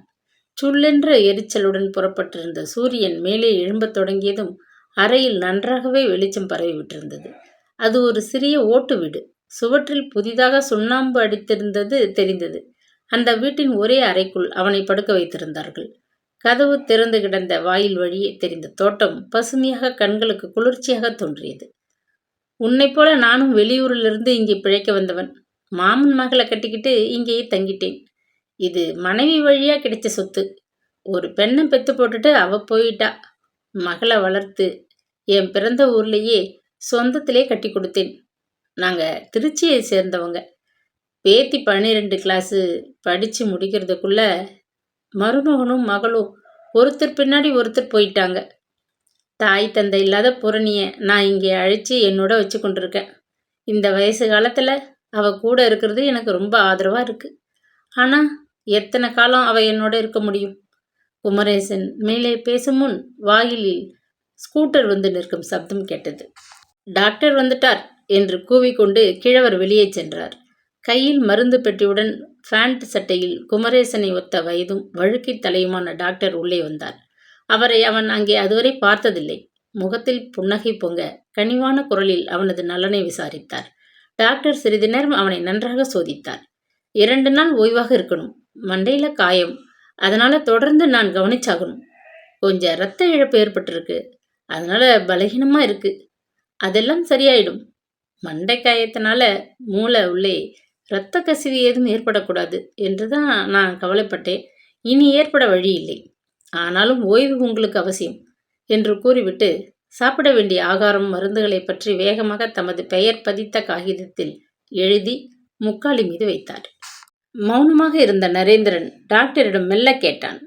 சுள்ளென்ற எரிச்சலுடன் புறப்பட்டிருந்த சூரியன் மேலே எழும்பத் தொடங்கியதும் அறையில் நன்றாகவே வெளிச்சம் பரவிவிட்டிருந்தது. அது ஒரு சிறிய ஓட்டு வீடு. சுவற்றில் புதிதாக சுண்ணாம்பு அடித்திருந்தது தெரிந்தது. அந்த வீட்டின் ஒரே அறைக்குள் அவனை படுக்க வைத்திருந்தார்கள். கதவு திறந்து கிடந்த வாயில் வழியே தெரிந்த தோட்டம் பசுமையாக கண்களுக்கு குளிர்ச்சியாக தோன்றியது. உன்னை போல நானும் வெளியூரிலிருந்து இங்கே பிழைக்க வந்தவன். மாமன் மகளை கட்டிக்கிட்டு இங்கேயே தங்கிட்டேன். இது மனைவி வழியா கிடைச்ச சொத்து. ஒரு பெண்ணை பெத்து போட்டுட்டு அவ போயிட்டா. மகளை வளர்த்து என் பிறந்த ஊர்லேயே சொந்தத்திலே கட்டி கொடுத்தேன். நாங்கள் திருச்சியை சேர்ந்தவங்க. பேத்தி 12 கிளாஸு படித்து முடிக்கிறதுக்குள்ள மருமகனும் மகளும் ஒருத்தர் பின்னாடி ஒருத்தர் போயிட்டாங்க. தாய் தந்தை இல்லாத பூரணியை நான் இங்கே அழைச்சி என்னோட வச்சு கொண்டிருக்கேன். இந்த வயசு காலத்தில் அவள் கூட இருக்கிறது எனக்கு ரொம்ப ஆதரவாக இருக்குது. ஆனால் எத்தனை காலம் அவள் என்னோட இருக்க முடியும்? குமரேசன் மேலே பேசும் முன் வாயிலில் ஸ்கூட்டர் வந்து நிற்கும் சப்தம் கேட்டது. டாக்டர் வந்துட்டார் என்று கூவிக்கொண்டு கிழவர் வெளியே சென்றார். கையில் மருந்து பெட்டியுடன் ஃபேண்ட் சட்டையில் குமரேசனை ஒத்த வயதும் வழுக்கை தலையுமான டாக்டர் உள்ளே வந்தார். அவரை அவன் அங்கே அதுவரை பார்த்ததில்லை. முகத்தில் புன்னகை பொங்க கனிவான குரலில் அவனது நலனை விசாரித்தார். டாக்டர் சிறிது நேரம் அவனை நன்றாக சோதித்தார். 2 நாள் ஓய்வாக இருக்கணும். மண்டையில காயம், அதனால தொடர்ந்து நான் கவனிச்சாகணும். கொஞ்சம் இரத்த இழப்பு ஏற்பட்டிருக்கு, அதனால பலகீனமா இருக்கு. அதெல்லாம் சரியாயிடும். மண்டை காயத்தினால மூளை உள்ளே இரத்த கசிவு ஏதும் ஏற்படக்கூடாது என்றுதான் நான் கவலைப்பட்டேன். இனி ஏற்பட வழி இல்லை. ஆனாலும் ஓய்வு உங்களுக்கு அவசியம் என்று கூறிவிட்டு சாப்பிட வேண்டிய ஆகாரம் மருந்துகளை பற்றி வேகமாக தமது பெயர் பதித்த காகிதத்தில் எழுதி முக்காலி மீது வைத்தார். மௌனமாக இருந்த நரேந்திரன் டாக்டரிடம் மெல்ல கேட்டான்.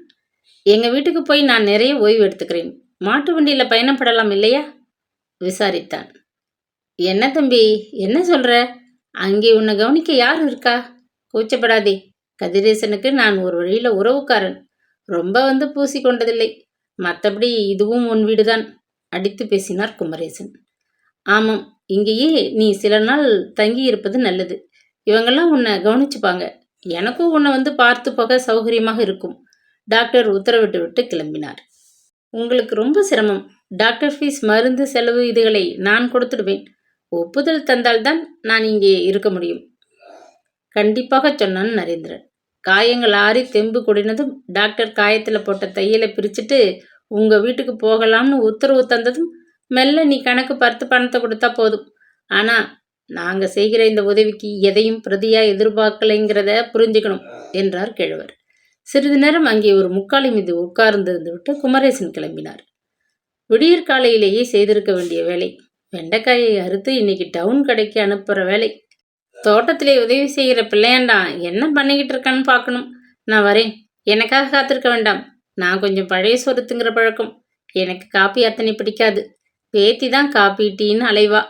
எங்கள் வீட்டுக்கு போய் நான் நிறைய ஓய்வு எடுத்துக்கிறேன். மாட்டு வண்டியில் பயணப்படலாம் இல்லையா? விசாரித்தான். என்ன தம்பி, என்ன சொல்ற? அங்கே உன்னை கவனிக்க யார் இருக்கா? கூச்சப்படாதே. கதிரேசனுக்கு நான் ஒரு வழியில் உறவுக்காரன். ரொம்ப வந்து பூசி கொண்டதில்லை. மற்றபடி இதுவும் உன் வீடுதான், அடித்து பேசினார் குமரேசன். ஆமாம், இங்கேயே நீ சில நாள் தங்கி இருப்பது நல்லது. இவங்கெல்லாம் உன்னை கவனிச்சுப்பாங்க. எனக்கும் உன்னை வந்து பார்த்து போக சௌகரியமாக இருக்கும். டாக்டர் உத்தரவிட்டு விட்டு கிளம்பினார். உங்களுக்கு ரொம்ப சிரமம். டாக்டர் ஃபீஸ், மருந்து செலவு இதுகளை நான் கொடுத்துடுவேன். ஒப்புதல் தந்தால்தான் நான் இங்கே இருக்க முடியும், கண்டிப்பாக சொன்னான் நரேந்திரன். காயங்கள் ஆறி தெம்பு கொடினதும் டாக்டர் காயத்தில் போட்ட தையலை பிரிச்சுட்டு உங்கள் வீட்டுக்கு போகலாம்னு உத்தரவு தந்ததும் மெல்ல நீ கணக்கு பார்த்து பணத்தை கொடுத்தா போதும். ஆனால் நாங்கள் செய்கிற இந்த உதவிக்கு எதையும் பிரதியாக எதிர்பார்க்கலைங்கிறத புரிஞ்சுக்கணும் என்றார் கிழவர். சிறிது நேரம் அங்கே ஒரு முக்காலி மீது உட்கார்ந்திருந்து விட்டு குமரேசன் கிளம்பினார். விடியற் காலையிலேயே செய்திருக்க வேண்டிய வேலை. வெண்டைக்காயை அறுத்து இன்னைக்கு டவுன் கடைக்கு அனுப்புகிற வேலை. தோட்டத்திலே உதவி செய்கிற பிள்ளையாண்டா என்ன பண்ணிக்கிட்டு இருக்கான்னு பார்க்கணும். நான் வரேன். எனக்காக காத்திருக்க வேண்டாம். நான் கொஞ்சம் பழைய சோறு திங்கிற பழக்கம். எனக்கு காப்பி அத்தனை பிடிக்காது. பேத்தி தான் காப்பி டீன்னு அலைவா.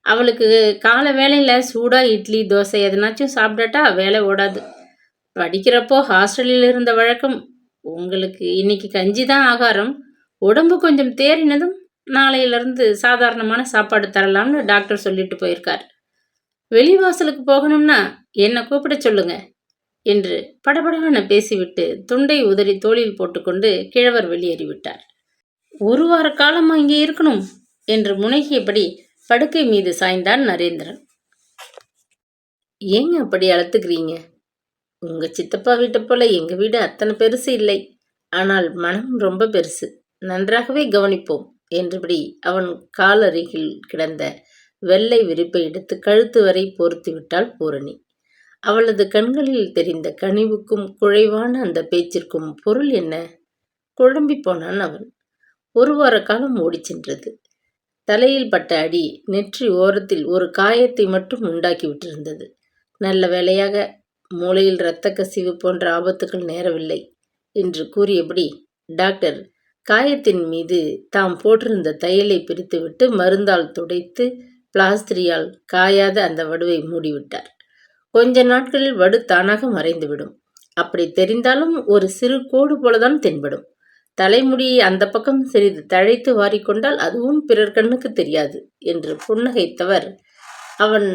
அவளுக்கு காலை வேலையில் சூடாக இட்லி தோசை எதனாச்சும் சாப்பிடாட்டா வேலை ஓடாது. படிக்கிறப்போ ஹாஸ்டலில் இருந்த வழக்கம். உங்களுக்கு இன்னைக்கு கஞ்சி தான் ஆகாரம். உடம்பு கொஞ்சம் தேறினதும் நாளையிலேருந்து சாதாரணமான சாப்பாடு தரலாம்னு டாக்டர் சொல்லிட்டு போயிருக்கார். வெளிவாசலுக்கு போகணும்னா என்னை கூப்பிட சொல்லுங்க என்று படபடவென பேசிவிட்டு துண்டை உதறி தோளில் போட்டுக்கொண்டு கிழவர் வெளியேறிவிட்டார். 1 வார காலமா இங்கே இருக்கணும் என்று முனகியபடி படுக்கை மீது சாய்ந்தான் நரேந்திரன். ஏங்க அப்படி அழுத்துக்கிறீங்க? உங்க சித்தப்பா வீட்டை போல எங்க வீடு அத்தனை பெருசு இல்லை. ஆனால் மனம் ரொம்ப பெருசு. நன்றாகவே கவனிப்போம் என்றபடி அவன் காலருகில் கிடந்த வெள்ளை விரிப்பை எடுத்து கழுத்து வரை போர்த்து விட்டாள் பூரணி. அவளது கண்களில் தெரிந்த கனிவுக்கும் குழைவான அந்த பேச்சிற்கும் பொருள் என்ன? குழம்பி போனான் அவன். 1 வார காலம் ஓடி சென்றது. தலையில் பட்ட அடி நெற்றி ஓரத்தில் ஒரு காயத்தை மட்டும் உண்டாக்கி விட்டிருந்தது. நல்ல வேளையாக மூளையில் இரத்த கசிவு போன்ற ஆபத்துக்கள் நேரவில்லை என்று கூறியபடி டாக்டர் காயத்தின் மீது தாம் போட்டிருந்த தையலை பிரித்துவிட்டு மருந்தால் துடைத்து பிளாஸ்திரியால் காயாத அந்த வடுவை மூடிவிட்டார். கொஞ்ச நாட்களில் வடு தானாக மறைந்துவிடும். அப்படி தெரிந்தாலும் ஒரு சிறு கோடு போலதான் தென்படும். தலைமுடியை அந்த பக்கம் சிறிது தழைத்து வாரிக்கொண்டால் அதுவும் பிறர் கண்ணுக்கு தெரியாது என்று புன்னகைத்தவர் அவன்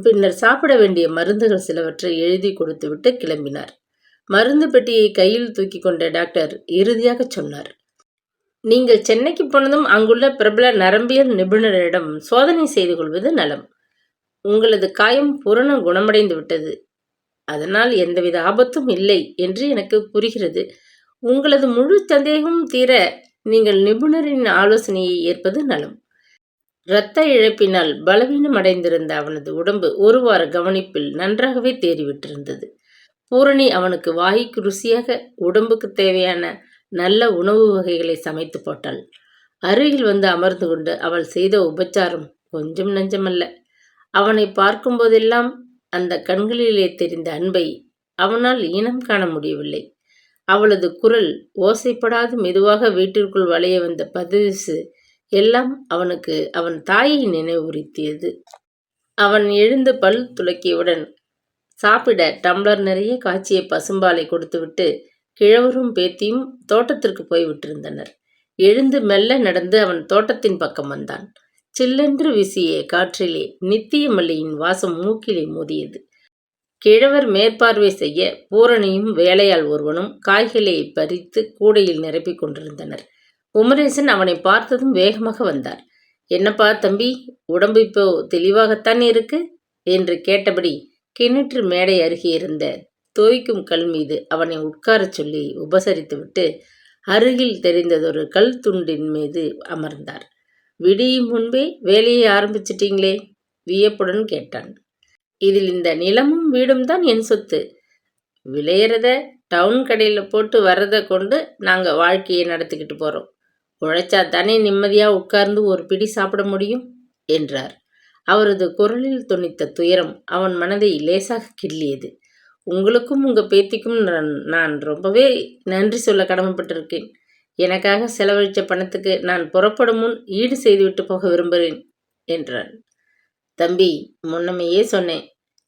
பின்னர் சாப்பிட வேண்டிய மருந்துகள் சிலவற்றை எழுதி கொடுத்துவிட்டு கிளம்பினார். மருந்து பெட்டியை கையில் தூக்கி கொண்ட டாக்டர் இறுதியாக சொன்னார். நீங்கள் சென்னைக்கு போனதும் அங்குள்ள பிரபல நரம்பியல் நிபுணரிடம் சோதனை செய்து கொள்வது நலம். உங்களது காயம் பூரண குணமடைந்து விட்டது. அதனால் எந்தவித ஆபத்தும் இல்லை என்று எனக்கு புரிகிறது. உங்களது முழு சந்தேகமும் தீர நீங்கள் நிபுணரின் ஆலோசனையை ஏற்பது நலம். இரத்த இழப்பினால் பலவீனமடைந்திருந்த அவனது உடம்பு 1 வார கவனிப்பில் நன்றாகவே தேறிவிட்டிருந்தது. பூரணி அவனுக்கு வாய்க்கு ருசியாக உடம்புக்கு தேவையான நல்ல உணவு வகைகளை சமைத்து போட்டாள். அருகில் வந்து அமர்ந்து கொண்டு அவள் செய்த உபச்சாரம் கொஞ்சம் நஞ்சமல்ல. அவனை பார்க்கும்போதெல்லாம் அந்த கண்களிலே தெரிந்த அன்பை அவனால் ஈனம் காண முடியவில்லை. அவளது குரல் ஓசைப்படாது மெதுவாக வீட்டிற்குள் வளைய வந்த பதவிசு எல்லாம் அவனுக்கு அவன் தாயை நினைவுறுத்தியது. அவன் எழுந்து பல் துலக்கியவுடன் சாப்பிட டம்ளர் நிறைய காய்ச்சிய பசும்பாலை கொடுத்துவிட்டு கிழவரும் பேத்தியும் தோட்டத்திற்கு போய் விட்டிருந்தனர். எழுந்து மெல்ல நடந்து அவன் தோட்டத்தின் பக்கம் வந்தான். சில்லென்று வீசிய காற்றிலே நித்திய மல்லியின் வாசம் மூக்கிலே மோதியது. கிழவர் மேற்பார்வை செய்ய பூரணியும் வேலையாள் ஒருவனும் காய்களை பறித்து கூடையில் நிரப்பிக் கொண்டிருந்தனர். குமரேசன் அவனை பார்த்ததும் வேகமாக வந்தார். என்னப்பா தம்பி, உடம்பு இப்போ தெளிவாகத்தான் இருக்கு என்று கேட்டபடி கிணற்று மேடை அருகே இருந்த தோய்க்கும் கல் மீது அவனை உட்காரச் சொல்லி உபசரித்துவிட்டு அருகில் தெரிந்ததொரு கல் துண்டின் மீது அமர்ந்தார். விடியும் முன்பே வேலையை ஆரம்பிச்சிட்டீங்களே? வியப்புடன் கேட்டான். இதில் இந்த நிலமும் வீடும் தான் என் சொத்து. விளையிறத டவுன் கடையில் போட்டு வர்றதை கொண்டு நாங்கள் வாழ்க்கையை நடத்திக்கிட்டு போகிறோம். உழைச்சா தானே நிம்மதியாக உட்கார்ந்து ஒரு பிடி சாப்பிட முடியும் என்றார். அவரது குரலில் தொனித்த துயரம் அவன் மனதை லேசாக கிள்ளியது. உங்களுக்கும் உங்கள் பேத்திக்கும் நான் ரொம்பவே நன்றி சொல்ல கடமைப்பட்டிருக்கேன். எனக்காக செலவழித்த பணத்துக்கு நான் புறப்படும் முன் ஈடு செய்துவிட்டு போக விரும்புகிறேன் என்றான். தம்பி, முன்னமையே சொன்னேன்,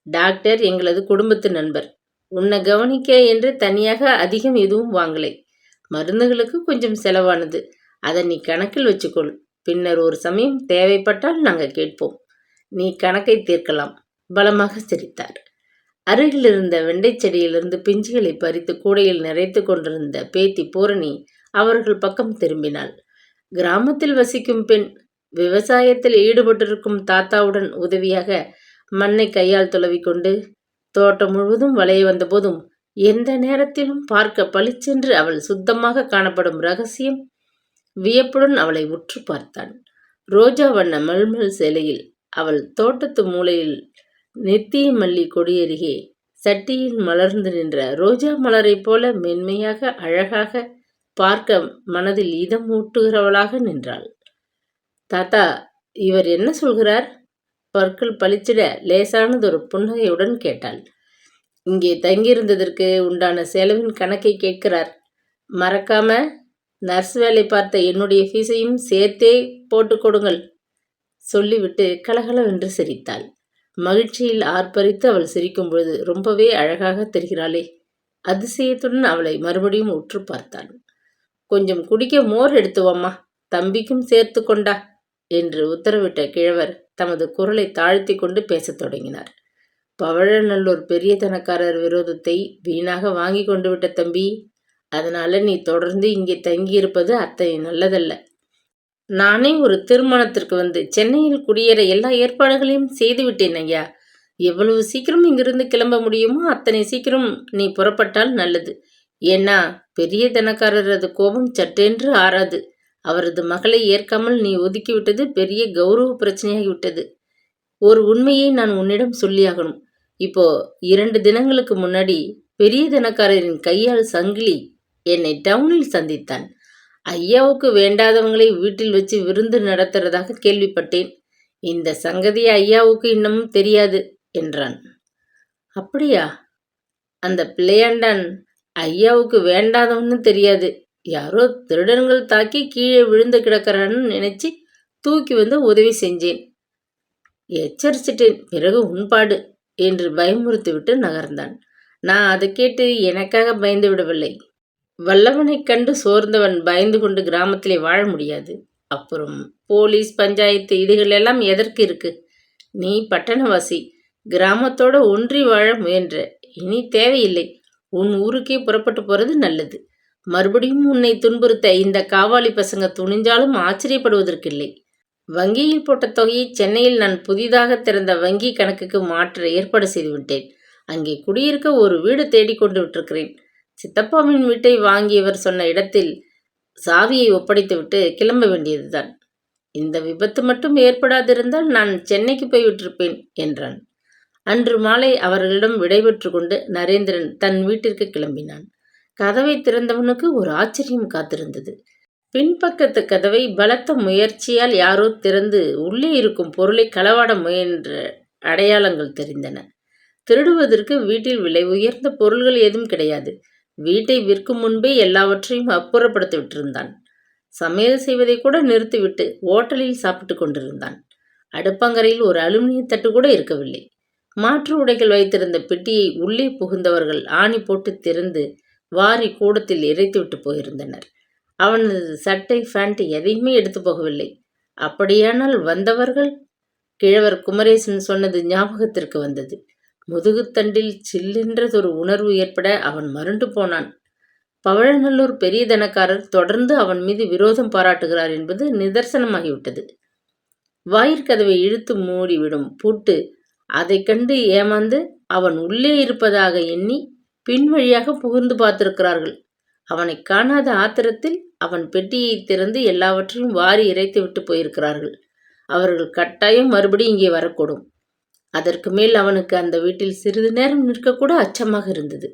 டாக்டர் எங்களது குடும்பத்து நண்பர். உன்னை கவனிக்க என்று தனியாக அதிகம் எதுவும் வாங்கலை. மருந்துகளுக்கு கொஞ்சம் செலவானது. அதை நீ கணக்கில் வச்சுக்கொள். பின்னர் ஒரு சமயம் தேவைப்பட்டால் நாங்கள் கேட்போம். நீ கணக்கை தீர்க்கலாம். பலமாக சிரித்தார். அருகில் இருந்த வெண்டை செடியிலிருந்து பிஞ்சுகளை பறித்து கூடையில் நிறைத்து கொண்டிருந்த பேத்தி பூரணி அவர்கள் பக்கம் திரும்பினாள். கிராமத்தில் வசிக்கும் பெண் விவசாயத்தில் ஈடுபட்டிருக்கும் தாத்தாவுடன் உதவியாக மண்ணை கையால் துளவிக்கொண்டு தோட்டம் முழுவதும் வளைய வந்தபோதும் எந்த நேரத்திலும் பார்க்க பளிச்சென்று அவள் சுத்தமாக காணப்படும் ரகசியம் வியப்புடன் அவளை உற்று பார்த்தான். ரோஜா வண்ண மல்மல் சேலையில் அவள் தோட்டத்து மூலையில் நித்திய மல்லி கொடியருகே சட்டியில் மலர்ந்து நின்ற ரோஜா மலரைப் போல மென்மையாக அழகாக பார்க்க மனதில் இதம் ஊட்டுகிறவளாக நின்றாள். தாத்தா, இவர் என்ன சொல்கிறார்? பற்கள் பளிச்சிட லேசானதொரு புன்னகையுடன் கேட்டாள். இங்கே தங்கியிருந்ததற்கு உண்டான செலவின் கணக்கை கேட்கிறார். மறக்காம நர்ஸ் வேலை பார்த்த என்னுடைய ஃபீஸையும் சேர்த்தே போட்டு கொடுங்கள் சொல்லிவிட்டு கலகலவென்று சிரித்தாள். மகிழ்ச்சியில் ஆர்ப்பரித்து அவள் சிரிக்கும் பொழுது ரொம்பவே அழகாக தெரிகிறாளே. அதிசயத்துடன் அவளை மறுபடியும் உற்று பார்த்தான். கொஞ்சம் குடிக்க மோர் எடுத்து வாம்மா, தம்பிக்கும் சேர்த்து கொண்டா என்று உத்தரவிட்ட கிழவர் தமது குரலை தாழ்த்தி கொண்டு பேசத் தொடங்கினார். பவழநல்லூர் பெரிய தனக்காரர் விரோதத்தை வீணாக வாங்கி கொண்டு விட்ட தம்பி. அதனால நீ தொடர்ந்து இங்கே தங்கியிருப்பது அத்தனை நல்லதல்ல. நானே ஒரு திருமணத்திற்கு வந்து சென்னையில் குடியேற எல்லா ஏற்பாடுகளையும் செய்துவிட்டேன் ஐயா. எவ்வளவு சீக்கிரம் இங்கிருந்து கிளம்ப முடியுமோ அத்தனை சீக்கிரம் நீ புறப்பட்டால் நல்லது. ஏன்னா பெரிய தனக்காரரது கோபம் சட்டென்று ஆறாது. அவரது மகளை ஏற்காமல் நீ ஒதுக்கிவிட்டது பெரிய கௌரவ பிரச்சனையாகிவிட்டது. ஒரு உண்மையை நான் உன்னிடம் சொல்லியாகணும். இப்போ 2 தினங்களுக்கு முன்னாடி பெரிய தனக்காரரின் கையால் சங்கிலி என்னை டவுனில் சந்தித்தான். ஐயாவுக்கு வேண்டாதவங்களை வீட்டில் வச்சு விருந்து நடத்துறதாக கேள்விப்பட்டேன். இந்த சங்கதி ஐயாவுக்கு இன்னமும் தெரியாது என்றான். அப்படியா? அந்த பிள்ளையாண்டான் ஐயாவுக்கு வேண்டாதவன்னு தெரியாது. யாரோ திருடன்கள் தாக்கி கீழே விழுந்து கிடக்கிறான்னு நினைச்சு தூக்கி வந்து உதவி செஞ்சேன். எச்சரிச்சிட்டேன், பிறகு உண்பாடு என்று பயமுறுத்திவிட்டு நகர்ந்தான். நான் அதை கேட்டு எனக்காக பயந்து விடவில்லை. வல்லவனைக் கண்டு சோர்ந்தவன் பயந்து கொண்டு கிராமத்திலே வாழ முடியாது. அப்புறம் போலீஸ், பஞ்சாயத்து இதுகளெல்லாம் எதற்கு இருக்கு? நீ பட்டணவாசி, கிராமத்தோட ஒன்றி வாழ முயன்ற. இனி தேவையில்லை. உன் ஊருக்கே புறப்பட்டு போறது நல்லது. மறுபடியும் உன்னை துன்புறுத்த இந்த காவாலி பசங்க துணிஞ்சாலும் ஆச்சரியப்படுவதற்கில்லை. வங்கியில் போட்ட தொகையை சென்னையில் நான் புதிதாக திறந்த வங்கி கணக்குக்கு மாற்ற ஏற்பாடு செய்துவிட்டேன். அங்கே குடியிருக்க ஒரு வீடு தேடிக்கொண்டு விட்டிருக்கிறேன். சித்தப்பாவின் வீட்டை வாங்கியவர் சொன்ன இடத்தில் சாவியை ஒப்படைத்துவிட்டு கிளம்ப வேண்டியதுதான். இந்த விபத்து மட்டும் ஏற்படாதிருந்தால் நான் சென்னைக்கு போய் விட்டிருப்பேன் என்றான். அன்று மாலை அவர்களிடம் விடைபெற்று கொண்டு நரேந்திரன் தன் வீட்டிற்கு கிளம்பினான். கதவை திறந்தவனுக்கு ஒரு ஆச்சரியம் காத்திருந்தது. பின்பக்கத்து கதவை பலத்த முயற்சியால் யாரோ திறந்து உள்ளே இருக்கும் பொருளை களவாட முயன்ற அடையாளங்கள் தெரிந்தன. திருடுவதற்கு வீட்டில் விலை உயர்ந்த பொருள்கள் ஏதும் கிடையாது. வீட்டை விற்கும் முன்பே எல்லாவற்றையும் அப்புறப்படுத்தி விட்டிருந்தான். சமையல் செய்வதை கூட நிறுத்திவிட்டு ஓட்டலில் சாப்பிட்டு கொண்டிருந்தான். அடுப்பங்கரையில் ஒரு அலுமினிய தட்டு கூட இருக்கவில்லை. மாற்று உடைகள் வைத்திருந்த பெட்டியை உள்ளே புகுந்தவர்கள் ஆணி போட்டு திறந்து வாரி கூடத்தில் இறைத்துவிட்டு போயிருந்தனர். அவனது சட்டை பேண்ட் எதையுமே எடுத்து போகவில்லை. அப்படியானால் வந்தவர்கள்? கிழவர் குமரேசன் சொன்னது ஞாபகத்திற்கு வந்தது. முதுகுத்தண்டில் சில்லென்றதொரு உணர்வு ஏற்பட அவன் மருண்டு போனான். பவழநல்லூர் பெரிய தனக்காரர் தொடர்ந்து அவன் மீது விரோதம் பாராட்டுகிறார் என்பது நிதர்சனமாகிவிட்டது. வாயிற்கதவை இழுத்து மூடிவிடும் பூட்டு அதை கண்டு ஏமாந்து அவன் உள்ளே இருப்பதாக எண்ணி பின்வழியாக புகுந்து பார்த்திருக்கிறார்கள். அவனை காணாத ஆத்திரத்தில் அவன் பெட்டியை திறந்து எல்லாவற்றையும் வாரி இறைத்து விட்டு போயிருக்கிறார்கள். அவர்கள் கட்டாயம் மறுபடி இங்கே வரக்கூடும். அதற்கு மேல் அவனுக்கு அந்த வீட்டில் சிறிது நேரம் நிற்கக்கூட அச்சமாக இருந்தது.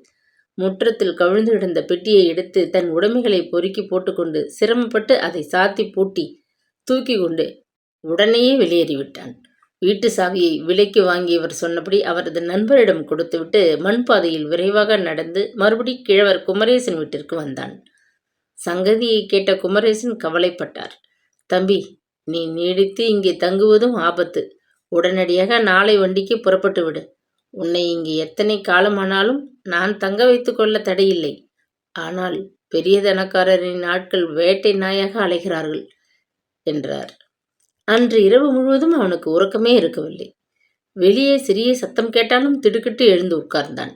முற்றத்தில் கவிழ்ந்து கிடந்த பெட்டியை எடுத்து தன் உடைமைகளை பொறுக்கி போட்டுக்கொண்டு சிரமப்பட்டு அதை சாத்தி பூட்டி தூக்கி கொண்டு உடனேயே வெளியேறிவிட்டான். வீட்டு சாவியை விலைக்கு வாங்கியவர் சொன்னபடி அவரது நண்பரிடம் கொடுத்துவிட்டு மண்பாதையில் விரைவாக நடந்து மறுபடி கிழவர் குமரேசன் வீட்டிற்கு வந்தான். சங்கதியை கேட்ட குமரேசன் கவலைப்பட்டார். தம்பி, நீ நீடித்து இங்கே தங்குவதும் ஆபத்து. உடனடியாக நாளை வண்டிக்கு புறப்பட்டு விடு. உன்னை இங்கே எத்தனை காலமானாலும் நான் தங்க வைத்து கொள்ள தடையில்லை. ஆனால் பெரிய தனக்காரரின் ஆட்கள் வேட்டை நாயாக அலைகிறார்கள் என்றார். அன்று இரவு முழுவதும் அவனுக்கு உறக்கமே இருக்கவில்லை. வெளியே சிறிய சத்தம் கேட்டாலும் திடுக்கிட்டு எழுந்து உட்கார்ந்தான்.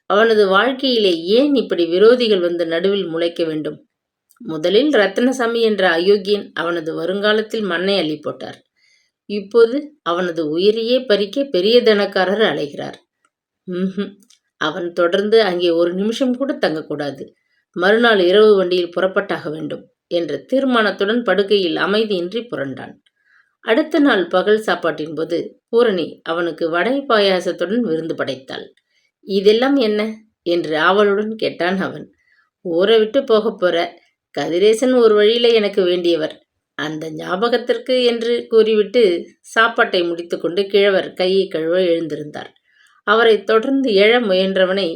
அவனது வாழ்க்கையிலே ஏன் இப்படி விரோதிகள் வந்து நடுவில் முளைக்க வேண்டும்? முதலில் ரத்னசாமி என்ற அயோக்கியன் அவனது வருங்காலத்தில் மண்ணை அள்ளி போட்டார். இப்போது அவனது உயிரையே பறிக்க பெரிய தனக்காரர் அலைகிறார். அவன் தொடர்ந்து அங்கே ஒரு நிமிஷம் கூட தங்கக்கூடாது. மறுநாள் இரவு வண்டியில் புறப்பட்டாக வேண்டும் என்ற தீர்மானத்துடன் படுக்கையில் அமைதியின்றி புரண்டான். அடுத்த நாள் பகல் சாப்பாட்டின் போது பூரணி அவனுக்கு வடை பாயாசத்துடன் விருந்து படைத்தாள். இதெல்லாம் என்ன என்று ஆவலுடன் கேட்டான் அவன். ஊரை விட்டு போக போற, கதிரேசன் ஒரு வழியில எனக்கு வேண்டியவர், அந்த ஞாபகத்திற்கு என்று கூறிவிட்டு சாப்பாட்டை முடித்துக்கொண்டு கிழவர் கையை கழுவ எழுந்திருந்தார். அவரை தொடர்ந்து எழ முயன்றவனை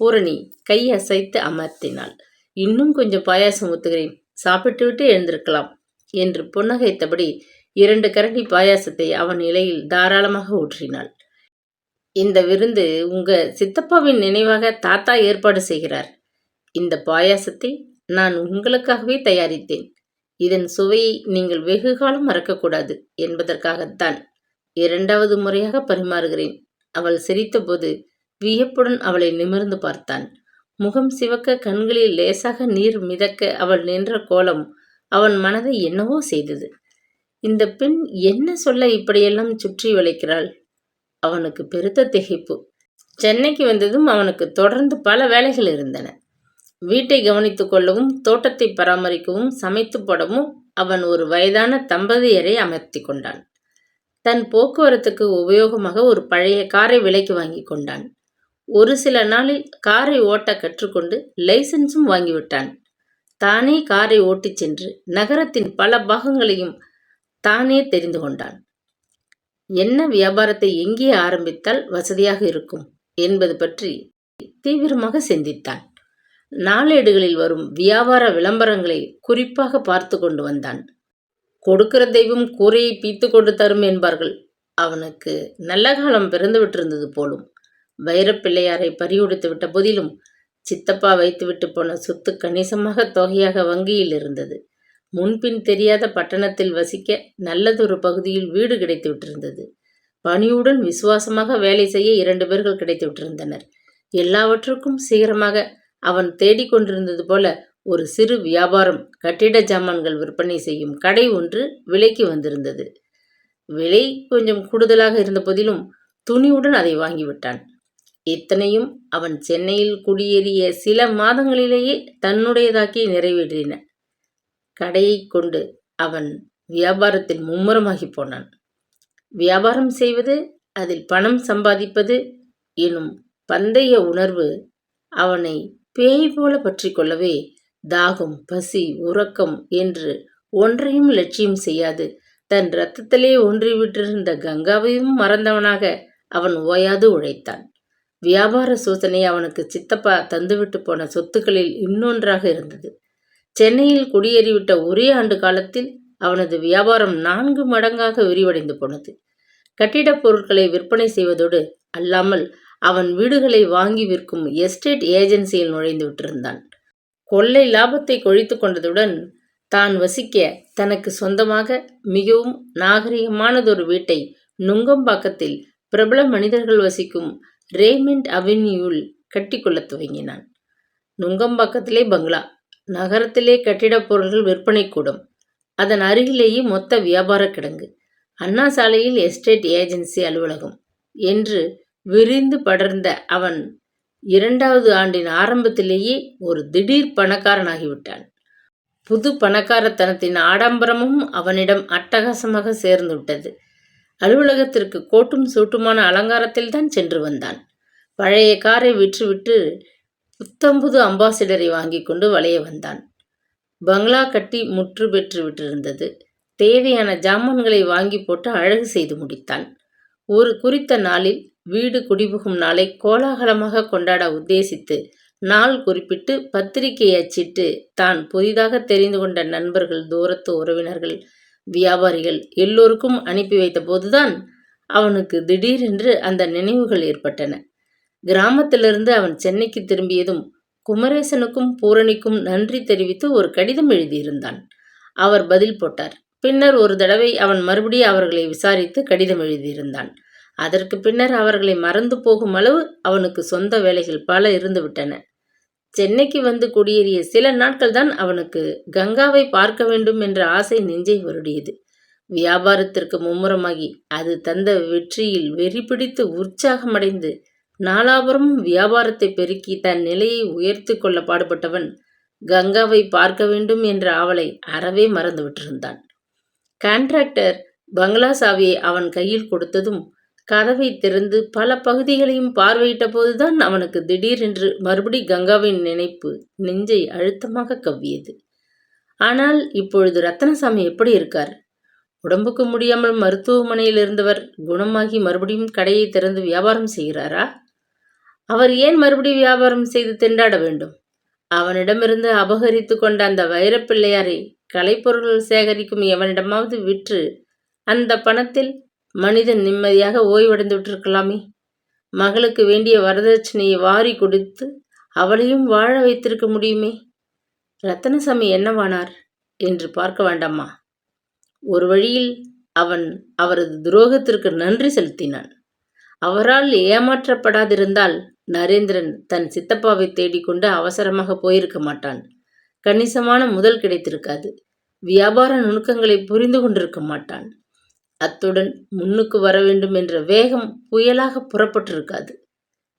பூரணி கை அசைத்து அமர்த்தினாள். இன்னும் கொஞ்சம் பாயாசம் ஊத்துகிறேன், சாப்பிட்டு விட்டு எழுந்திருக்கலாம் என்று புன்னகைத்தபடி 2 கரண்டி பாயாசத்தை அவன் இலையில் தாராளமாக ஊற்றினாள். இந்த விருந்து உங்க சித்தப்பாவின் நினைவாக தாத்தா ஏற்பாடு செய்கிறார். இந்த பாயாசத்தை நான் உங்களுக்காகவே தயாரித்தேன். இதன் சுவையை நீங்கள் வெகு காலம் மறக்கக்கூடாது என்பதற்காகத்தான் 2வது முறையாக பரிமாறுகிறேன். அவள் சிரித்தபோது வியப்புடன் அவளை நிமிர்ந்து பார்த்தான். முகம் சிவக்க கண்களில் லேசாக நீர் மிதக்க அவள் நின்ற கோலம் அவன் மனதை என்னவோ செய்தது. இந்த பெண் என்ன சொல்ல இப்படியெல்லாம் சுற்றி வளைக்கிறாள்? அவனுக்கு பெருத்த திகைப்பு. சென்னைக்கு வந்ததும் அவனுக்கு தொடர்ந்து பல வேலைகள் இருந்தன. வீட்டை கவனித்து கொள்ளவும் தோட்டத்தை பராமரிக்கவும் சமைத்து போடவும் அவன் ஒரு வயதான தம்பதியரை அமர்த்தி கொண்டான். தன் போக்குவரத்துக்கு உபயோகமாக ஒரு பழைய காரை விலைக்கு வாங்கி கொண்டான். ஒரு சில நாளில் காரை ஓட்ட கற்றுக்கொண்டு லைசன்ஸும் வாங்கிவிட்டான். தானே காரை ஓட்டிச் சென்று நகரத்தின் பல பாகங்களையும் தானே தெரிந்து கொண்டான். என்ன வியாபாரத்தை எங்கே ஆரம்பித்தால் வசதியாக இருக்கும் என்பது பற்றி தீவிரமாக சிந்தித்தான். நாளேடுகளில் வரும் வியாபார விளம்பரங்களை குறிப்பாக பார்த்து கொண்டு வந்தான். கொடுக்கிற தெய்வம் கூரையை பீத்து கொண்டு தரும் என்பார்கள். அவனுக்கு நல்ல காலம் பிறந்து விட்டிருந்தது போலும். வைரப்பிள்ளையாரை பறியுடித்து விட்ட போதிலும் சித்தப்பா வைத்துவிட்டு போன சொத்து கணிசமாக தொகையாக வங்கியில் இருந்தது. முன்பின் தெரியாத பட்டணத்தில் வசிக்க நல்லதொரு பகுதியில் வீடு கிடைத்து விட்டிருந்தது. பணியுடன் விசுவாசமாக வேலை செய்ய 2 பேர்கள் கிடைத்து விட்டிருந்தனர். எல்லாவற்றுக்கும் சீக்கிரமாக அவன் தேடிக்கொண்டிருந்தது போல ஒரு சிறு வியாபாரம், கட்டிட ஜாமான்கள் விற்பனை செய்யும் கடை ஒன்று விலைக்கு வந்திருந்தது. விலை கொஞ்சம் கூடுதலாக இருந்த போதிலும் துணிவுடன் அதை வாங்கிவிட்டான். இத்தனையும் அவன் சென்னையில் குடியேறிய சில மாதங்களிலேயே தன்னுடையதாக்கி நிறைவேறின. கடையை கொண்டு அவன் வியாபாரத்தில் மும்முரமாகி போனான். வியாபாரம் செய்வது, அதில் பணம் சம்பாதிப்பது எனும் பந்தய உணர்வு அவனை பேய் போல பற்றி கொள்ளவே தாகம், பசி, உறக்கம் என்று ஒன்றையும் லட்சியம் செய்யாது தன் இரத்தத்திலே ஒன்றிவிட்டிருந்த கங்காவையும் மறந்தவனாக அவன் ஓயாது உழைத்தான். வியாபார சூசனை அவனுக்கு சித்தப்பா தந்துவிட்டு போன சொத்துக்களில் இன்னொன்றாக இருந்தது. சென்னையில் குடியேறிவிட்ட ஒரே ஆண்டு காலத்தில் அவனது வியாபாரம் 4 மடங்காக விரிவடைந்து போனது. கட்டிடப் பொருட்களை விற்பனை செய்வதோடு அல்லாமல் அவன் வீடுகளை வாங்கி விற்கும் எஸ்டேட் ஏஜென்சியில் நுழைந்து விட்டிருந்தான். கொள்ளை லாபத்தை கொழித்து கொண்டதுடன் தான் வசிக்க தனக்கு சொந்தமாக மிகவும் நாகரிகமானதொரு வீட்டை நுங்கம்பாக்கத்தில் பிரபல மனிதர்கள் வசிக்கும் ரேமண்ட் அவென்யூவில் கட்டிக்கொள்ளத் துவங்கினான். நுங்கம்பாக்கத்திலே பங்களா, நகரத்திலே கட்டிடப் பொருள்கள் விற்பனை கூடம், அதன் அருகிலேயே மொத்த வியாபார கிடங்கு, அண்ணா சாலையில் எஸ்டேட் ஏஜென்சி அலுவலகம் என்று விரிந்து படர்ந்த அவன் 2வது ஆண்டின் ஆரம்பத்திலேயே ஒரு திடீர் பணக்காரனாகிவிட்டான். புது பணக்காரத்தனத்தின் ஆடம்பரமும் அவனிடம் அட்டகாசமாக சேர்ந்து விட்டது. அலுவலகத்திற்கு கோட்டும் சூட்டுமான அலங்காரத்தில் தான் சென்று வந்தான். பழைய காரை விற்றுவிட்டு புத்தம்புது அம்பாசிடரை வாங்கி கொண்டு வளைய வந்தான். பங்களா கட்டி முற்று பெற்று விட்டிருந்தது. தேவையான ஜாமான்களை வாங்கி போட்டு அழகு செய்து முடித்தான். ஒரு குறித்த நாளில் வீடு குடிபுகும் நாளை கோலாகலமாக கொண்டாட உத்தேசித்து நாள் குறிப்பிட்டு பத்திரிகை அச்சிட்டு தான் புதிதாக தெரிந்து கொண்ட நண்பர்கள், தூரத்து உறவினர்கள், வியாபாரிகள் எல்லோருக்கும் அனுப்பி வைத்த போதுதான் அவனுக்கு திடீரென்று அந்த நினைவுகள் ஏற்பட்டன. கிராமத்திலிருந்து அவன் சென்னைக்கு திரும்பியதும் குமரேசனுக்கும் பூரணிக்கும் நன்றி தெரிவித்து ஒரு கடிதம் எழுதியிருந்தான். அவர் பதில் போட்டார். பின்னர் ஒரு தடவை அவன் மறுபடியும் அவர்களை விசாரித்து கடிதம் எழுதியிருந்தான். அதற்கு பின்னர் அவர்களை மறந்து போகும் அளவு அவனுக்கு சொந்த வேலைகள் பல இருந்துவிட்டன. சென்னைக்கு வந்து குடியேறிய சில நாட்கள் தான் அவனுக்கு கங்காவை பார்க்க வேண்டும் என்ற ஆசை நெஞ்சை வருடியது. வியாபாரத்திற்கு மும்முரமாகி அது தந்த வெற்றியில் வெறி பிடித்து உற்சாகமடைந்து நாலாபுரமும் வியாபாரத்தை பெருக்கி தன் நிலையை உயர்த்தி கொள்ள பாடுபட்டவன் கங்காவை பார்க்க வேண்டும் என்ற ஆவலை அறவே மறந்துவிட்டிருந்தான். கான்ட்ராக்டர் பங்களா சாவியை அவன் கையில் கொடுத்ததும் கதவை திறந்து பல பகுதிகளையும் பார்வையிட்ட போதுதான் அவனுக்கு திடீரென்று மறுபடி கங்காவின் நினைப்பு நெஞ்சை அழுத்தமாக கவ்வியது. ஆனால் இப்பொழுது ரத்னசாமி எப்படி இருக்கார்? உடம்புக்கு முடியாமல் மருத்துவமனையில் இருந்தவர் குணமாகி மறுபடியும் கடையை திறந்து வியாபாரம் செய்கிறாரா? அவர் ஏன் மறுபடியும் வியாபாரம் செய்து திண்டாட வேண்டும்? அவனிடமிருந்து அபகரித்து கொண்ட அந்த வைரப்பிள்ளையாரை கலைப்பொருள்கள் சேகரிக்கும் எவனிடமாவது விற்று அந்த பணத்தில் மனிதன் நிம்மதியாக ஓய்வடைந்து விட்டிருக்கலாமே. மகளுக்கு வேண்டிய வரதட்சணையை வாரி கொடுத்து அவளையும் வாழ வைத்திருக்க முடியுமே. ரத்தனசாமி என்னவானார் என்று பார்க்க வேண்டாமா? ஒரு வழியில் அவன் அவரது துரோகத்திற்கு நன்றி செலுத்தினான். அவரால் ஏமாற்றப்படாதிருந்தால் நரேந்திரன் தன் சித்தப்பாவை தேடிக்கொண்டு அவசரமாக போயிருக்க மாட்டான். கணிசமான முதல் கிடைத்திருக்காது. வியாபார நுணுக்கங்களை புரிந்து கொண்டிருக்க மாட்டான். அத்துடன் முன்னுக்கு வர வேண்டும் என்ற வேகம் புயலாக புறப்பட்டிருக்காது.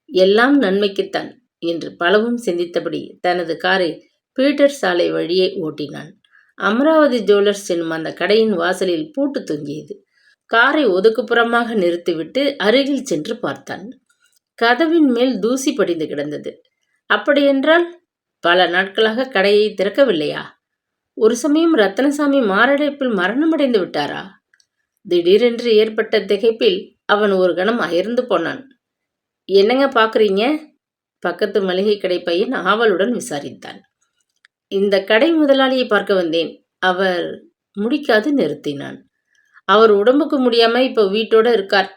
எல்லாம் நன்மைக்குத்தான் என்று பலவும் சிந்தித்தபடி தனது காரை பீட்டர் சாலை வழியே ஓட்டினான். அமராவதி ஜுவல்லர்ஸ் என்னும் அந்த கடையின் வாசலில் பூட்டு தொங்கியது. காரை ஒதுக்குப்புறமாக நிறுத்திவிட்டு அருகில் சென்று பார்த்தான். கதவின் மேல் தூசி படிந்து கிடந்தது. அப்படியென்றால் பல நாட்களாக கடையை திறக்கவில்லையா? ஒரு சமயம் ரத்னசாமி மாரடைப்பில் மரணமடைந்து விட்டாரா? திடீரென்று ஏற்பட்ட திகைப்பில் அவன் ஒரு கணம் அயர்ந்து போனான். என்னங்க பார்க்குறீங்க? பக்கத்து மளிகை கடை பையன் ஆவலுடன் விசாரித்தான். இந்த கடை முதலாளியை பார்க்க வந்தேன். அவர் முடிக்காது நிறுத்தினான். அவர் உடம்புக்கு முடியாம இப்போ வீட்டோட இருக்கார்.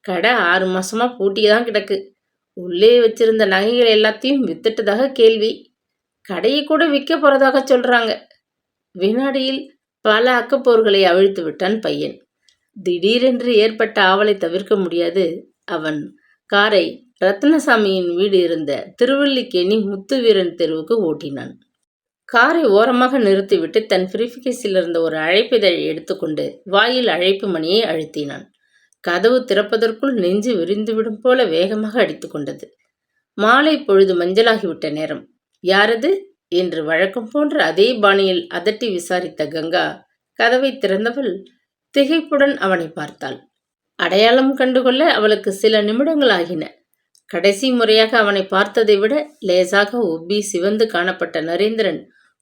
கடை 6 மாசமா பூட்டியே தான் கிடக்கு. உள்ளே வச்சிருந்த நகைகள் எல்லாத்தையும் வித்துட்டதாக கேள்வி. கடையை கூட விற்க போறதாக சொல்றாங்க. வினாடியில் பல அக்கப்போர்களை அவிழ்த்து விட்டான் பையன். திடீரென்று ஏற்பட்ட ஆவலை தவிர்க்க முடியாது. அவன் காரை ரத்னசாமியின் வீடு இருந்த திருவல்லிக்கேணி முத்துவீரன் தெருவுக்கு ஓட்டினான். காரை ஓரமாக நிறுத்திவிட்டு தன் பிரிஃபிகேஸில் இருந்த ஒரு அழைப்பிதழை எடுத்துக்கொண்டு வாயில் அழைப்பு மணியை அழுத்தினான். கதவு திறப்பதற்குள் நெஞ்சு விரிந்துவிடும் போல வேகமாக அடித்து கொண்டது. மாலை பொழுது மஞ்சளாகிவிட்ட நேரம். யாரது என்று வழக்கம் போன்ற அதே பாணியில் அதட்டி விசாரித்த கங்கா கதவை திறந்தவள் திகைப்புடன் அவனை பார்த்தாள். அடையாளம் கண்டுகொள்ள அவளுக்கு சில நிமிடங்கள் ஆகின. கடைசி முறையாக அவனை பார்த்ததை விட லேசாக உப்பி சிவந்து காணப்பட்ட நரேந்திரன்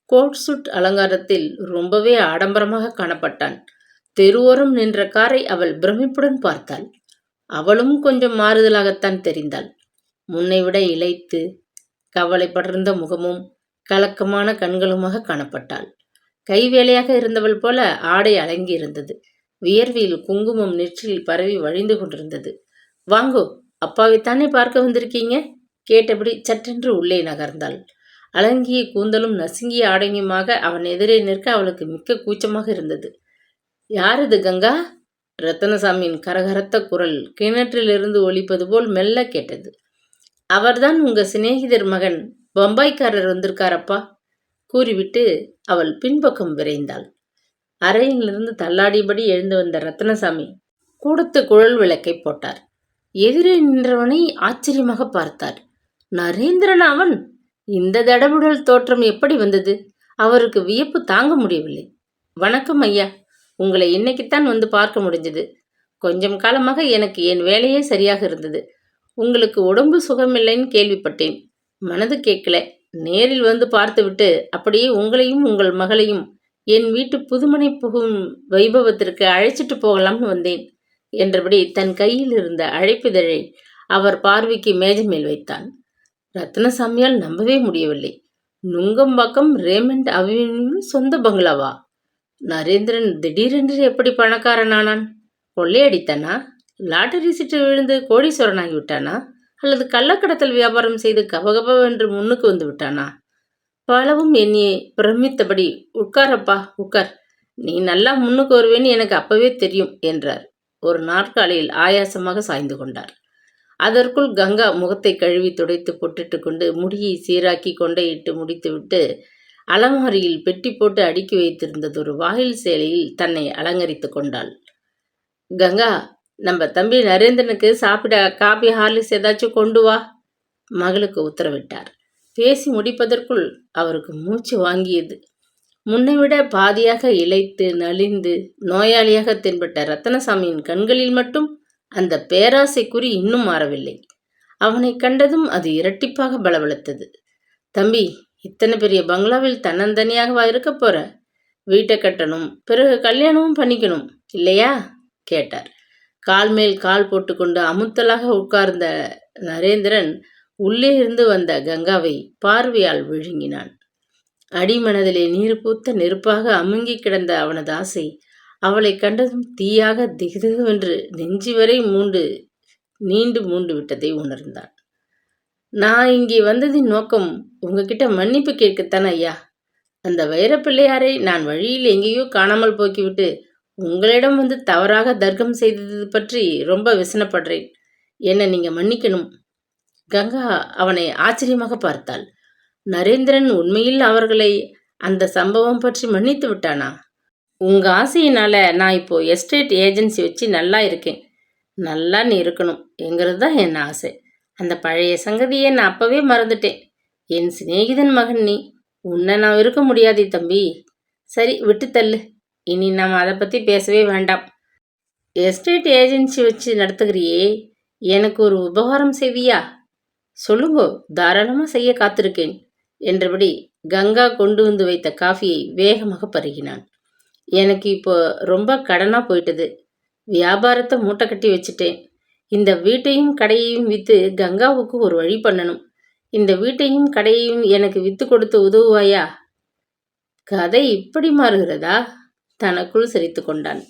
கோட் சூட் அலங்காரத்தில் ரொம்பவே ஆடம்பரமாக காணப்பட்டான். தெருவோரம் நின்ற காரை அவள் பிரமிப்புடன் பார்த்தாள். அவளும் கொஞ்சம் மாறுதலாகத்தான் தெரிந்தாள். முன்னை விட இளைத்து கவலை படர்ந்த முகமும் கலக்கமான கண்களுமாக காணப்பட்டாள். கை வேலையாக இருந்தவள் போல ஆடை அலங்கி இருந்தது. வியர்வையில் குங்குமம் நெற்றியில் பரவி வழிந்து கொண்டிருந்தது. வாங்கோ, அப்பாவைத்தானே பார்க்க வந்திருக்கீங்க? கேட்டபடி சற்றென்று உள்ளே நகர்ந்தாள். அலங்கிய கூந்தலும் நசுங்கிய ஆடையுமாக அவன் எதிரே நிற்க அவளுக்கு மிக்க கூச்சமாக இருந்தது. யாரது கங்கா? ரத்தனசாமியின் கரகரத்த குரல் கிணற்றிலிருந்து ஒலிப்பது போல் மெல்ல கேட்டது. அவர்தான் உங்க சிநேகிதர் மகன் பம்பாய்க்காரர் வந்திருக்காரப்பா, கூறிவிட்டு அவள் பின்பக்கம் விரைந்தாள். அறையிலிருந்து தள்ளாடியபடி எழுந்து வந்த ரத்னசாமி கூடத்து குழல் விளக்கை போட்டார். எதிரே நின்றவனை ஆச்சரியமாக பார்த்தார். நரேந்திரன் அவன்? இந்த தடபுடல் தோற்றம் எப்படி வந்தது? அவருக்கு வியப்பு தாங்க முடியவில்லை. வணக்கம் ஐயா, உங்களை இன்னைக்குத்தான் வந்து பார்க்க முடிஞ்சது. கொஞ்சம் காலமாக எனக்கு என் வேலையே சரியாக இருந்தது. உங்களுக்கு உடம்பு சுகமில்லைன்னு கேள்விப்பட்டேன். மனது கேட்கல. நேரில் வந்து பார்த்துவிட்டு அப்படியே உங்களையும் உங்கள் மகளையும் என் வீட்டு புதுமனை புகும் வைபவத்திற்கு அழைச்சிட்டு போகலாம்னு வந்தேன் என்றபடி தன் கையில் இருந்த அழைப்பிதழை அவர் பார்வைக்கு மேஜை மேல் வைத்தான். ரத்னசாமியால் நம்பவே முடியவில்லை. நுங்கம்பாக்கம் ரேமண்ட் அவென்யூ சொந்த பங்களாவா? நரேந்திரன் திடீரென்று எப்படி பணக்காரனானான்? கொள்ளையடித்தானா? லாட்டரி சீட்டு விழுந்து கோடீஸ்வரனாகி விட்டானா? அல்லது கள்ளக்கடத்தல் வியாபாரம் செய்து கபகபவென்று முன்னுக்கு வந்து விட்டானா? பலவும் எண்ணியே பிரமித்தபடி, உட்காரப்பா உட்கார், நீ நல்லா முன்னுக்கு வருவேன்னு எனக்கு அப்பவே தெரியும் என்றார். ஒரு நாற்காலியில் ஆயாசமாக சாய்ந்து கொண்டார். அதற்குள் கங்கா முகத்தை கழுவி துடைத்து பொட்டிட்டு கொண்டு முடியை சீராக்கி கொண்டையிட்டு முடித்துவிட்டு அலமாரியில் பெட்டி போட்டு அடுக்கி வைத்திருந்ததொரு வாயில் சேலையில் தன்னை அலங்கரித்து கொண்டாள். கங்கா, நம்ம தம்பி நரேந்திரனுக்கு சாப்பிட காபி ஹார்லிக்ஸ் ஏதாச்சும் கொண்டு வா, மகளுக்கு உத்தரவிட்டார். பேசி முடிப்பதற்குள் அவருக்கு மூச்சு வாங்கியது. முன்னைவிட பாதியாக இளைத்து நலிந்து நோயாளியாக தென்பட்ட ரத்தனசாமியின் கண்களில் மட்டும் அந்த பேராசை குறி இன்னும் மாறவில்லை. அவனை கண்டதும் அது இரட்டிப்பாக பலவளத்தது. தம்பி, இத்தனை பெரிய பங்களாவில் தன்னந்தனியாகவா இருக்க போற? வீட்டை கட்டணும், பிறகு கல்யாணமும் பண்ணிக்கணும் இல்லையா கேட்டார். கால் மேல் கால் போட்டுக்கொண்டு அமுத்தலாக உட்கார்ந்த நரேந்திரன் உள்ளே இருந்து வந்த கங்காவை பார்வையால் விழுங்கினான். அடிமனதிலே நீர் பூத்த நெருப்பாக அமுங்கி கிடந்த அவனது ஆசை அவளை கண்டதும் தீயாக திகுதிகுவென்று நெஞ்சி வரை நீண்டு மூண்டு விட்டதை உணர்ந்தான். நான் இங்கே வந்ததின் நோக்கம் உங்ககிட்ட மன்னிப்பு கேட்கத்தான் ஐயா. அந்த வைரப்பிள்ளையாரை நான் வழியில் எங்கேயோ காணாமல் போக்கிவிட்டு உங்களிடம் வந்து தவறாக தர்க்கம் செய்தது பற்றி ரொம்ப விசனப்படுறேன். என்னை நீங்க மன்னிக்கணும். கங்கா அவனை ஆச்சரியமாக பார்த்தாள். நரேந்திரன் உண்மையில் அவர்களை அந்த சம்பவம் பற்றி மன்னித்து விட்டானா? உங்க ஆசையினால நான் இப்போ எஸ்டேட் ஏஜென்சி வச்சு நல்லா இருக்கேன். நல்லா நீ இருக்கணும் என்கிறது தான் என் ஆசை. அந்த பழைய சங்கதியை நான் அப்பவே மறந்துட்டேன். என் சிநேகிதன் மகன் நீ. உன்னை நான் இருக்க முடியாதே தம்பி. சரி, விட்டு தள்ளு. இனி நாம் அதை பற்றி பேசவே வேண்டாம். எஸ்டேட் ஏஜென்சி வச்சு நடத்துகிறியே, எனக்கு ஒரு உபகாரம் செய்வியா? சொல்லுங்கோ, தாராளமாக செய்ய காத்திருக்கேன் என்றபடி கங்கா கொண்டு வந்து வைத்த காஃபியை வேகமாக பருகினான். எனக்கு இப்போ ரொம்ப கடனாக போயிட்டது. வியாபாரத்தை மூட்டை கட்டி வச்சுட்டேன். இந்த வீட்டையும் கடையையும் விற்று கங்காவுக்கு ஒரு வழி பண்ணணும். இந்த வீட்டையும் கடையையும் எனக்கு விற்று கொடுத்து உதவுவாயா? கதை இப்படி மாறுகிறதா? தனக்குள் சிரித்து கொண்டான்.